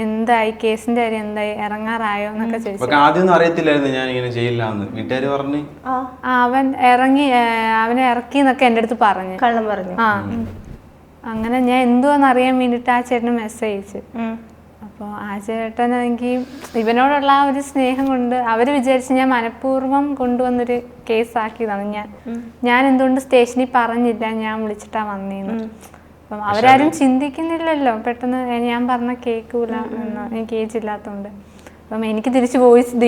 Speaker 2: എന്തായി, കേസിന്റെ കാര്യം എന്തായി, ഇറങ്ങാറായോ എന്നൊക്കെ ചോദിച്ചു.
Speaker 3: ആദ്യമൊന്നും അറിയത്തില്ലായിരുന്നു ഞാൻ ഇങ്ങനെ ചെയ്യില്ലാന്ന്. വീട്ടുകാര് പറഞ്ഞു
Speaker 2: അവനെ ഇറക്കി എന്നൊക്കെ എന്റെ അടുത്ത് പറഞ്ഞു.
Speaker 1: കള്ളം പറഞ്ഞു.
Speaker 2: അങ്ങനെ ഞാൻ എന്തുവാന്ന് അറിയാൻ വേണ്ടിട്ട് ആ ചേട്ടന് മെസ്സേജ് അയച്ചു. അപ്പോൾ ആ ചേട്ടനാണെങ്കിൽ ഇവനോടുള്ള ആ ഒരു സ്നേഹം കൊണ്ട് അവര് വിചാരിച്ച് ഞാൻ മനഃപൂർവ്വം കൊണ്ടുവന്നൊരു കേസാക്കിയതാണ്. ഞാൻ എന്തുകൊണ്ട് സ്റ്റേഷനിൽ പറഞ്ഞില്ല, ഞാൻ വിളിച്ചിട്ടാ വന്നേന്ന്. അപ്പം അവരാരും ചിന്തിക്കുന്നില്ലല്ലോ, പെട്ടെന്ന് ഞാൻ പറഞ്ഞ കേൾക്കൂല എന്ന്, എനിക്ക് ഏജ് ഇല്ലാത്തതുകൊണ്ട്. അപ്പം എനിക്ക് തിരിച്ച്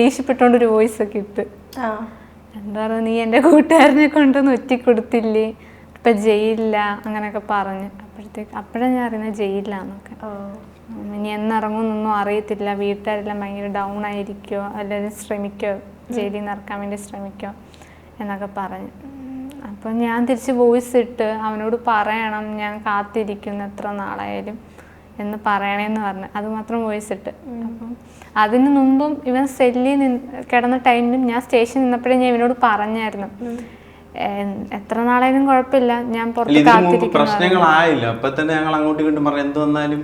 Speaker 2: ദേഷ്യപ്പെട്ടുകൊണ്ടൊരു വോയിസ് ഒക്കെ ഇട്ട്, എന്താ പറയുക, നീ എൻ്റെ കൂട്ടുകാരനെ കൊണ്ടൊന്ന് ഒറ്റിക്കൊടുത്തില്ലേ, ഇപ്പം ജയിലില്ല അങ്ങനെയൊക്കെ പറഞ്ഞ്. അപ്പോഴാണ് ഞാൻ അറിയുന്നത് ജയിലില്ലാന്നൊക്കെ. ഇനി എന്നിറങ്ങുന്നൊന്നും അറിയത്തില്ല, വീട്ടുകാരെല്ലാം ഭയങ്കര ഡൗൺ ആയിരിക്കുമോ, എല്ലാവരും ശ്രമിക്കോ, ജയിലിൽ നിന്ന് ഇറക്കാൻ വേണ്ടി ശ്രമിക്കോ എന്നൊക്കെ പറഞ്ഞു. അപ്പം ഞാൻ തിരിച്ച് വോയിസ് ഇട്ട് അവനോട് പറയണം ഞാൻ കാത്തിരിക്കുന്നു എത്ര നാളായാലും എന്ന് പറയണേന്ന് പറഞ്ഞു. അതുമാത്രം വോയിസ് ഇട്ട്. അപ്പം അതിന് മുമ്പും ഇവൻ സെല്ലിൽ കിടന്ന ടൈമിലും ഞാൻ സ്റ്റേഷനിൽ നിന്നപ്പോഴേ ഞാൻ ഇവനോട് പറഞ്ഞായിരുന്നു, എത്ര നാളായാലും കുഴപ്പമില്ല, ഞാൻ പുറത്ത് കാത്തിരിക്കുന്നു.
Speaker 3: പ്രശ്നങ്ങളായില്ല, അപ്പൊ തന്നെ ഞങ്ങൾ അങ്ങോട്ടും ഇങ്ങോട്ടും പറഞ്ഞു എന്ത് വന്നാലും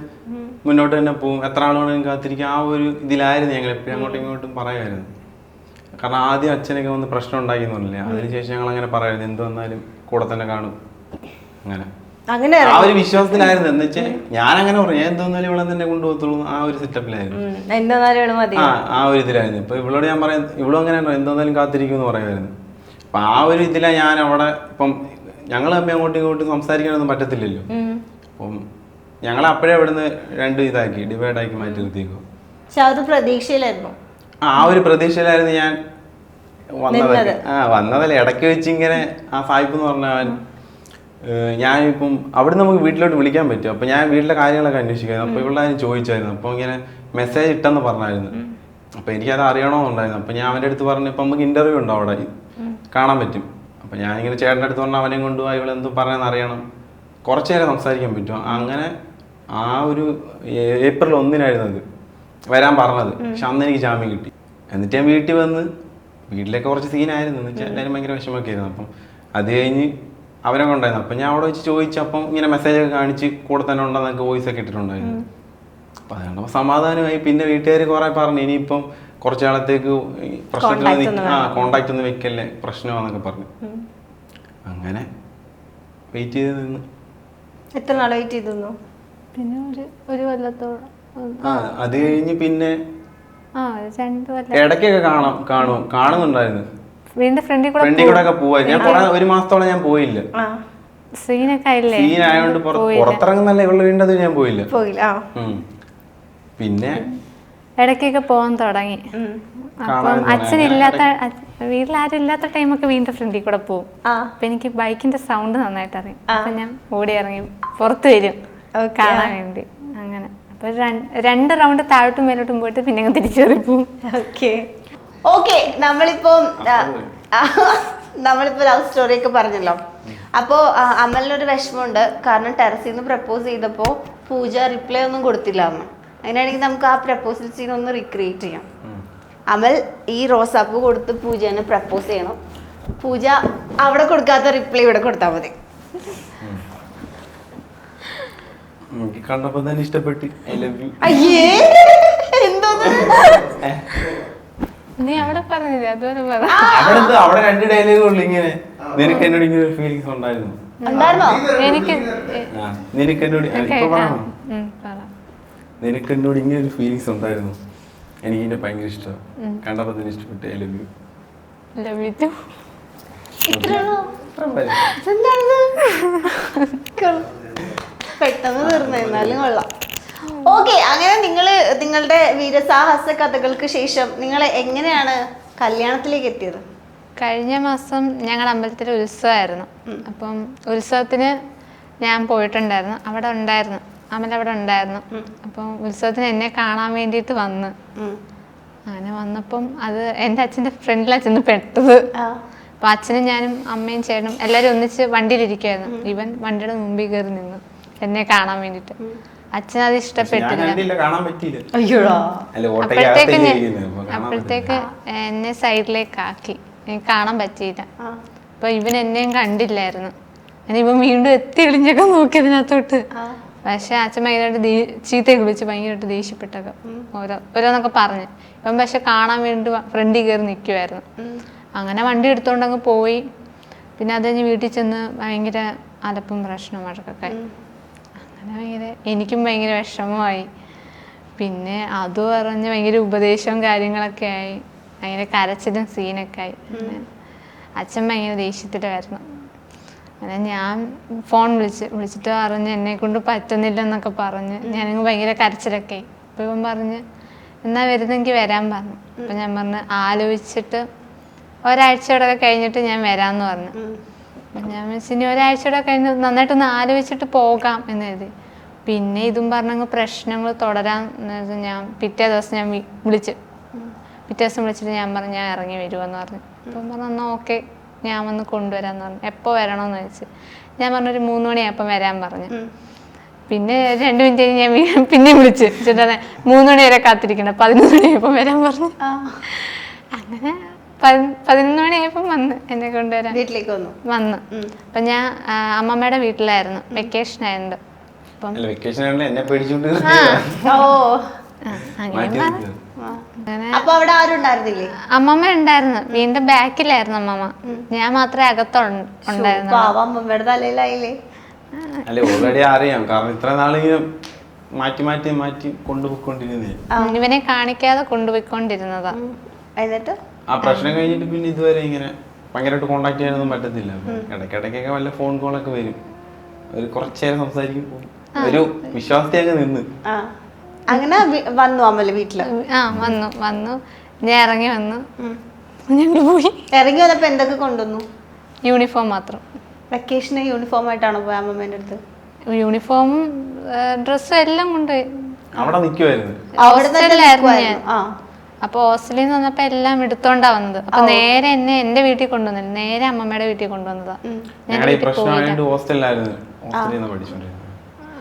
Speaker 3: മുന്നോട്ട് തന്നെ പോകും, എത്ര ആളുകളും കാത്തിരിക്കും, ആ ഒരു ഇതിലായിരുന്നു ഞങ്ങൾ എപ്പോഴും അങ്ങോട്ടും ഇങ്ങോട്ടും പറയുമായിരുന്നു. കാരണം ആദ്യം അച്ഛനൊക്കെ വന്ന് പ്രശ്നം ഉണ്ടാക്കിയെന്നില്ല, അതിനുശേഷം ഞങ്ങൾ അങ്ങനെ പറയുന്നത് എന്ത് വന്നാലും കൂടെ തന്നെ കാണും. അങ്ങനെ ആ ഒരു വിശ്വാസത്തിലായിരുന്നു. എന്ന് വെച്ചാൽ ഞാൻ അങ്ങനെ പറഞ്ഞു, ഞാൻ എന്തോന്നാലും ഇവിടെ തന്നെ കൊണ്ടുപോകത്തുള്ളൂ, ആ ഒരു സെറ്റപ്പിലായിരുന്നു, ആ ഒരു ഇതിലായിരുന്നു. ഇപ്പൊ ഇവളോട് ഞാൻ പറയാം, ഇവളും അങ്ങനെ എന്തോന്നാലും കാത്തിരിക്കും എന്ന് പറയുമായിരുന്നു. അപ്പൊ ആ ഒരു ഇതിലാണ് ഞാൻ അവിടെ. ഇപ്പം ഞങ്ങൾ തമ്മിൽ അങ്ങോട്ടും ഇങ്ങോട്ടും സംസാരിക്കാനൊന്നും പറ്റത്തില്ലല്ലോ. അപ്പം ഞങ്ങൾ അപ്പോഴേ അവിടുന്ന് ഡിവൈഡാക്കി മാറ്റി നിർത്തിയേക്കും. ആ ഒരു പ്രതീക്ഷയിലായിരുന്നു ഞാൻ വന്നതല്ലേ. ഇടയ്ക്ക് വെച്ച് ഇങ്ങനെ ആ സായിപ്പ് എന്ന് പറഞ്ഞാൽ ഞാനിപ്പം അവിടുന്ന് നമുക്ക് വീട്ടിലോട്ട് വിളിക്കാൻ പറ്റും. അപ്പൊ ഞാൻ വീട്ടിലെ കാര്യങ്ങളൊക്കെ അന്വേഷിക്കായിരുന്നു. അപ്പൊ ഇവിടെ ചോദിച്ചായിരുന്നു, അപ്പൊ ഇങ്ങനെ മെസ്സേജ് ഇട്ടെന്ന് പറഞ്ഞായിരുന്നു. അപ്പൊ എനിക്കത് അറിയണമെന്നുണ്ടായിരുന്നു. അപ്പൊ ഞാൻ അവൻ്റെ അടുത്ത് പറഞ്ഞു, ഇപ്പൊ നമുക്ക് ഇന്റർവ്യൂ ഉണ്ടോ അവിടെ, കാണാൻ പറ്റും. അപ്പൊ ഞാനിങ്ങനെ ചേട്ടൻ്റെ അടുത്ത് പറഞ്ഞാൽ അവനെയും കൊണ്ടുപോയി ഇവിടെ എന്തോ പറയാന്ന് അറിയണം, കുറച്ചു നേരം സംസാരിക്കാൻ പറ്റും. അങ്ങനെ ആ ഒരു ഏപ്രിൽ 1 അത് വരാൻ പറഞ്ഞത്. പക്ഷെ അന്ന് എനിക്ക് ജാമ്യം കിട്ടി. എന്നിട്ട് ഞാൻ വീട്ടിൽ വന്ന്, വീട്ടിലൊക്കെ കുറച്ച് സീനായിരുന്നു, എന്ന് വെച്ചാൽ എല്ലാവരും ഭയങ്കര വിഷമമൊക്കെ ആയിരുന്നു. അപ്പം അത് കഴിഞ്ഞ് അവരെ കൊണ്ടായിരുന്നു. അപ്പം ഞാൻ അവിടെ വെച്ച് ചോദിച്ചപ്പം ഇങ്ങനെ മെസ്സേജൊക്കെ കാണിച്ച് കൂടെ തന്നെ ഉണ്ടെന്നൊക്കെ വോയിസ് ഒക്കെ ഇട്ടിട്ടുണ്ടായിരുന്നു. അപ്പം അതുകൊണ്ട് സമാധാനമായി. പിന്നെ വീട്ടുകാർ കുറെ പറഞ്ഞു, ഇനിയിപ്പം കുറച്ച് നാളത്തേക്ക് പ്രശ്നത്തിൽ കോണ്ടാക്ട് ഒന്നും വെക്കല്ലേ, പ്രശ്നമാണെന്നൊക്കെ പറഞ്ഞു. അങ്ങനെ വെയിറ്റ് ചെയ്ത് നിന്ന്.
Speaker 1: എത്ര നാൾ വെയിറ്റ് ചെയ്തു?
Speaker 2: പിന്നെ ഒരു കൊല്ലത്തോളം.
Speaker 3: അത് കഴിഞ്ഞ് പിന്നെ ഇടയ്ക്കൊക്കെ കാണുന്നുണ്ടായിരുന്നു. ഫ്രണ്ടിൽ കൂടെ ഒക്കെ പോവായിരുന്നു. ഞാൻ ഒരു മാസത്തോളം ഞാൻ പോയില്ല. സീനായോണ്ട് പുറത്തിറങ്ങുന്നല്ല, ഇവളുടെ വീണ്ടത് ഞാൻ പോയില്ല. പിന്നെ
Speaker 2: ഇടയ്ക്കൊക്കെ പോകാൻ തുടങ്ങി. അപ്പം അച്ഛനില്ലാത്ത, വീട്ടിലാരും ഇല്ലാത്ത ടൈമൊക്കെ വീടിന്റെ ഫ്രണ്ടിൽ കൂടെ പോകും. അപ്പൊ എനിക്ക് ബൈക്കിന്റെ സൗണ്ട് നന്നായിട്ട് അറിയാം. അപ്പൊ ഞാൻ ഓടി ഇറങ്ങി പുറത്ത് വരും കാണാൻ വേണ്ടി. അങ്ങനെ അപ്പൊ 2 റൗണ്ട് താഴോട്ടും മേലോട്ടും പോയിട്ട് പിന്നെ തിരിച്ചേറി പോവും.
Speaker 1: നമ്മളിപ്പോ ലവ് സ്റ്റോറി ഒക്കെ പറഞ്ഞല്ലോ. അപ്പോ അമലിനൊരു വിഷമമുണ്ട്, കാരണം ടെറസിൽ നിന്ന് പ്രപ്പോസ് ചെയ്തപ്പോ പൂജ റിപ്ലൈ ഒന്നും കൊടുത്തില്ല അമ്മ. അങ്ങനെയാണെങ്കിൽ നമുക്ക് ആ പ്രപ്പോസൽ സീൻ ഒന്ന് റീക്രിയേറ്റ് ചെയ്യാം. അമൽ ഈ റോസാപ്പൂ കൊടുത്ത് പൂജനെ പ്രപ്പോസ് ചെയ്യണം. പൂജ അവിടെ കൊടുക്കാത്ത റിപ്ലൈ ഇവിടെ കൊടുത്താൽ മതി.
Speaker 3: കണ്ടപ്പോ തന്നെ ഇഷ്ടപ്പെട്ടു. I love U.
Speaker 1: അയ്യേ, എന്തോ
Speaker 2: നീ അവിടെ പറഞ്ഞില്ലേ, അതുപോലെ
Speaker 3: അവിടെ 2 ഡയലോഗേ ഉള്ളു. ഇങ്ങനെ നിനക്ക് എന്നോട് ഇങ്ങനെ ഒരു ഫീലിങ്സ് ഉണ്ടായിരുന്നോ?
Speaker 2: എനിക്ക്
Speaker 3: നിനക്ക് എന്നോട് ഇങ്ങനെ ഒരു ഫീലിങ്സ് ഉണ്ടായിരുന്നു, എനിക്ക് ഇതിനെ ഭയങ്കര ഇഷ്ടമാണ്, കണ്ടപ്പോ തന്നെ ഇഷ്ടപ്പെട്ടു. I love you.
Speaker 2: Love you too.
Speaker 1: പെട്ടെന്ന് തീർന്നാലും കൊള്ളാം. ഓക്കെ, അങ്ങനെ നിങ്ങളുടെ വീരസാഹസ കഥകൾക്ക് ശേഷം നിങ്ങൾ എങ്ങനെയാണ് കല്യാണത്തിലേക്ക് എത്തിയത്?
Speaker 2: കഴിഞ്ഞ മാസം ഞങ്ങളുടെ അമ്പലത്തിൽ ഉത്സവമായിരുന്നു. അപ്പം ഉത്സവത്തിന് ഞാൻ പോയിട്ടുണ്ടായിരുന്നു. അവിടെ ഉണ്ടായിരുന്നു, അമൽ അവിടെ ഉണ്ടായിരുന്നു. അപ്പം ഉത്സവത്തിന് എന്നെ കാണാൻ വേണ്ടിയിട്ട് വന്ന്. അങ്ങനെ വന്നപ്പം അത് എൻ്റെ അച്ഛൻ്റെ ഫ്രണ്ടിലാണ് ചെന്ന് പെട്ടത്. അപ്പം അച്ഛനും ഞാനും അമ്മയും ചേട്ടനും എല്ലാവരും ഒന്നിച്ച് വണ്ടിയിലിരിക്കുമായിരുന്നു. ഇവൻ വണ്ടിയുടെ മുമ്പിൽ കയറി നിന്ന് എന്നെ കാണാൻ വേണ്ടിയിട്ട്. അച്ഛനത് ഇഷ്ടപ്പെട്ടില്ല. അപ്പോഴത്തേക്ക് എന്നെ സൈഡിലേക്ക് ആക്കി. എനിക്ക് കാണാൻ പറ്റിയില്ല. അപ്പൊ ഇവൻ എന്നെയും കണ്ടില്ലായിരുന്നു. ഇവൻ വീണ്ടും എത്തി എളിഞ്ഞൊക്കെ നോക്കി അതിനകത്തോട്ട്. പക്ഷെ അച്ഛൻ ഭയങ്കരമായിട്ട് ചീത്തയൊക്കെ വിളിച്ച് ഭയങ്കരമായിട്ട് ദേഷ്യപ്പെട്ടൊക്കെ ഓരോന്നൊക്കെ പറഞ്ഞ്. ഇവൻ പക്ഷെ കാണാൻ വേണ്ടി ഫ്രണ്ടിൽ കയറി നിൽക്കുമായിരുന്നു. അങ്ങനെ വണ്ടി എടുത്തോണ്ടങ്ങ് പോയി. പിന്നെ അത് കഴിഞ്ഞ് വീട്ടിൽ ചെന്ന് ഭയങ്കര അലപ്പും പ്രശ്നവും വഴക്കൊക്കെ. അങ്ങനെ ഭയങ്കര എനിക്കും ഭയങ്കര വിഷമമായി. പിന്നെ അത് പറഞ്ഞ് ഭയങ്കര ഉപദേശവും കാര്യങ്ങളൊക്കെ ആയി. ഭയങ്കര കരച്ചിലും സീനൊക്കെ ആയി. അച്ഛൻ ഭയങ്കര ദേഷ്യത്തിലായിരുന്നു. അങ്ങനെ ഞാൻ ഫോൺ വിളിച്ചിട്ട് പറഞ്ഞ് എന്നെ കൊണ്ട് പറ്റുന്നില്ലെന്നൊക്കെ പറഞ്ഞ് ഞാനങ്ങ് ഭയങ്കര കരച്ചിലൊക്കെ ആയി. അപ്പോൾ ഇവൻ പറഞ്ഞ് എന്നാൽ വരുന്നെങ്കിൽ വരാൻ പറഞ്ഞു. അപ്പം ഞാൻ പറഞ്ഞ് ആലോചിച്ചിട്ട് ഒരാഴ്ചയോടെ കഴിഞ്ഞിട്ട് ഞാൻ വരാമെന്ന് പറഞ്ഞു. അപ്പം ഞാൻ വെച്ച് ഇനി ഒരാഴ്ചയോടെ കഴിഞ്ഞ് നന്നായിട്ടൊന്ന് ആലോചിച്ചിട്ട് പോകാം എന്ന് കരുതി. പിന്നെ ഇതും പറഞ്ഞങ്ങ് പ്രശ്നങ്ങൾ തുടരാൻ ഞാൻ പിറ്റേ ദിവസം ഞാൻ പിറ്റേ ദിവസം വിളിച്ചിട്ട് ഞാൻ പറഞ്ഞു ഞാൻ ഇറങ്ങി വരുമെന്ന് പറഞ്ഞു. അപ്പം പറഞ്ഞു എന്നാൽ ഓക്കെ ഞാൻ വന്ന് കൊണ്ടുവരാമെന്ന് പറഞ്ഞു. എപ്പോൾ വരണമെന്ന് ചോദിച്ചു. ഞാൻ പറഞ്ഞൊരു 3 മണിയായപ്പം വരാൻ പറഞ്ഞു. പിന്നെ 2 മിനിറ്റ് കഴിഞ്ഞ് ഞാൻ പിന്നെ വിളിച്ച് ചേട്ടാ 3 മണി വരെ കാത്തിരിക്കണം, 11 മണിയായപ്പം വരാൻ പറഞ്ഞു. അങ്ങനെ 11 മണിയായപ്പം വന്ന് എന്നെ കൊണ്ടുവരാൻ
Speaker 1: വീട്ടിലേക്ക്
Speaker 2: വന്നു. അപ്പം ഞാൻ അമ്മമ്മയുടെ വീട്ടിലായിരുന്നു, വെക്കേഷൻ ആയിരുന്നു. അപ്പം അമ്മമ്മ ഉണ്ടായിരുന്നു, വീണ്ടും ബാക്കിലായിരുന്നു അമ്മമ്മ. ഞാൻ മാത്രമേ അകത്തുണ്ടായിരുന്നു.
Speaker 3: ഓൾറെഡി അറിയാം, കാരണം ഇത്ര നാളിങ്ങനെ മാറ്റി മാറ്റി മാറ്റി കൊണ്ടുപോയിക്കൊണ്ടിരുന്നേ.
Speaker 2: ഇവനെ കാണിക്കാതെ കൊണ്ടുപോയിക്കൊണ്ടിരുന്നതാ.
Speaker 1: എന്നിട്ട്
Speaker 3: ആ പ്രശ്നം കഴിഞ്ഞിട്ട് പിന്നെ ഇതുവരെ ഇങ്ങനെ ഭയങ്കരമായിട്ട് കോണ്ടാക്ട് ചെയ്യാനൊന്നും പറ്റത്തില്ല. ഇടയ്ക്കിടയ്ക്കൊക്കെ വല്ല ഫോൺ കോളൊക്കെ വരും. ഒരു കുറച്ചു നേരം സംസാരിക്കും, ഒരു വിശ്വാസത്തെയൊക്കെ നിന്ന്.
Speaker 1: അങ്ങനെ വന്നു അമ്മല് വീട്ടില്.
Speaker 2: വന്നു ഞാൻ ഇറങ്ങി വന്നു. ഞങ്ങൾ പോയി.
Speaker 1: ഇറങ്ങി വന്നപ്പോ എന്തൊക്കെ കൊണ്ടുവന്നു?
Speaker 2: യൂണിഫോം മാത്രം.
Speaker 1: വെക്കേഷന് യൂണിഫോം ആയിട്ടാണോ പോയ അമ്മമ്മേന്റെ അടുത്ത്?
Speaker 2: യൂണിഫോമും ഡ്രസ്സും എല്ലാം കൊണ്ടുപോയി.
Speaker 3: അവിടെ നിൽക്കുമായിരുന്നു.
Speaker 2: അപ്പൊ ഹോസ്റ്റലിൽ നിന്ന് വന്നപ്പോ എല്ലാം എടുത്തോണ്ടാ വന്നത്. അപ്പൊ നേരെ എന്നെ എന്റെ വീട്ടിൽ കൊണ്ടുവന്നില്ല, നേരെ അമ്മമ്മയുടെ വീട്ടിൽ കൊണ്ടുവന്നതാ.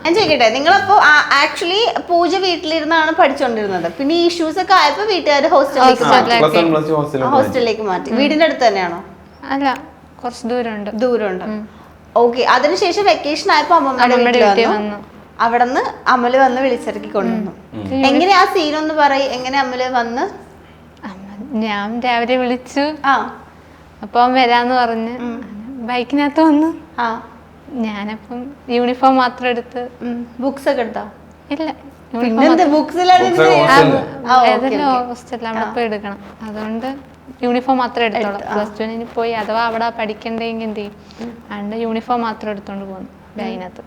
Speaker 1: ഞാൻ ചോദിക്കട്ടെ, നിങ്ങളപ്പോ ആക്ച്വലി പൂജ വീട്ടിലിരുന്നാണ് പഠിച്ചോണ്ടിരുന്നത്. പിന്നെ ഈ ഇഷ്യൂസ് ഒക്കെ ആയപ്പോ വീട്ടുകാർ ഹോസ്റ്റലിലേക്ക് മാറ്റി. വീടിന്റെ അടുത്ത് തന്നെയാണോ?
Speaker 2: അല്ല, കുറച്ച് ദൂരമുണ്ട്.
Speaker 1: ഓക്കെ. അതിനുശേഷം വെക്കേഷൻ ആയപ്പോ അമ്മമ്മയുടെ വീട്ടിൽ വന്നു. അവിടെന്ന് അമല് വന്ന് വിളിച്ചിറക്കി കൊണ്ടുവന്നു. എങ്ങനെ ആ സീൻ ഒന്ന് പറയും? എങ്ങനെ അമല് വന്ന്?
Speaker 2: ഞാൻ രാവിലെ വിളിച്ചു, അപ്പൊ വരാന്ന് പറഞ്ഞ് ബൈക്കിനകത്ത് വന്നു. ഞാനപ്പം യൂണിഫോം മാത്രം എടുത്ത്.
Speaker 1: ബുക്സ് ഒക്കെ എടുത്തോ?
Speaker 2: ഇല്ല, ഏതെല്ലാം ഹോസ്റ്റലിൽ അവിടെ പോയി എടുക്കണം. അതുകൊണ്ട് യൂണിഫോം മാത്രം എടുത്തോളാം. +2 പോയി അഥവാ അവിടെ പഠിക്കണ്ടെങ്കിൽ എന്ത് ചെയ്യും? അതുകൊണ്ട് യൂണിഫോം മാത്രം എടുത്തോണ്ട് പോകുന്നു ബാഗിനകത്ത്.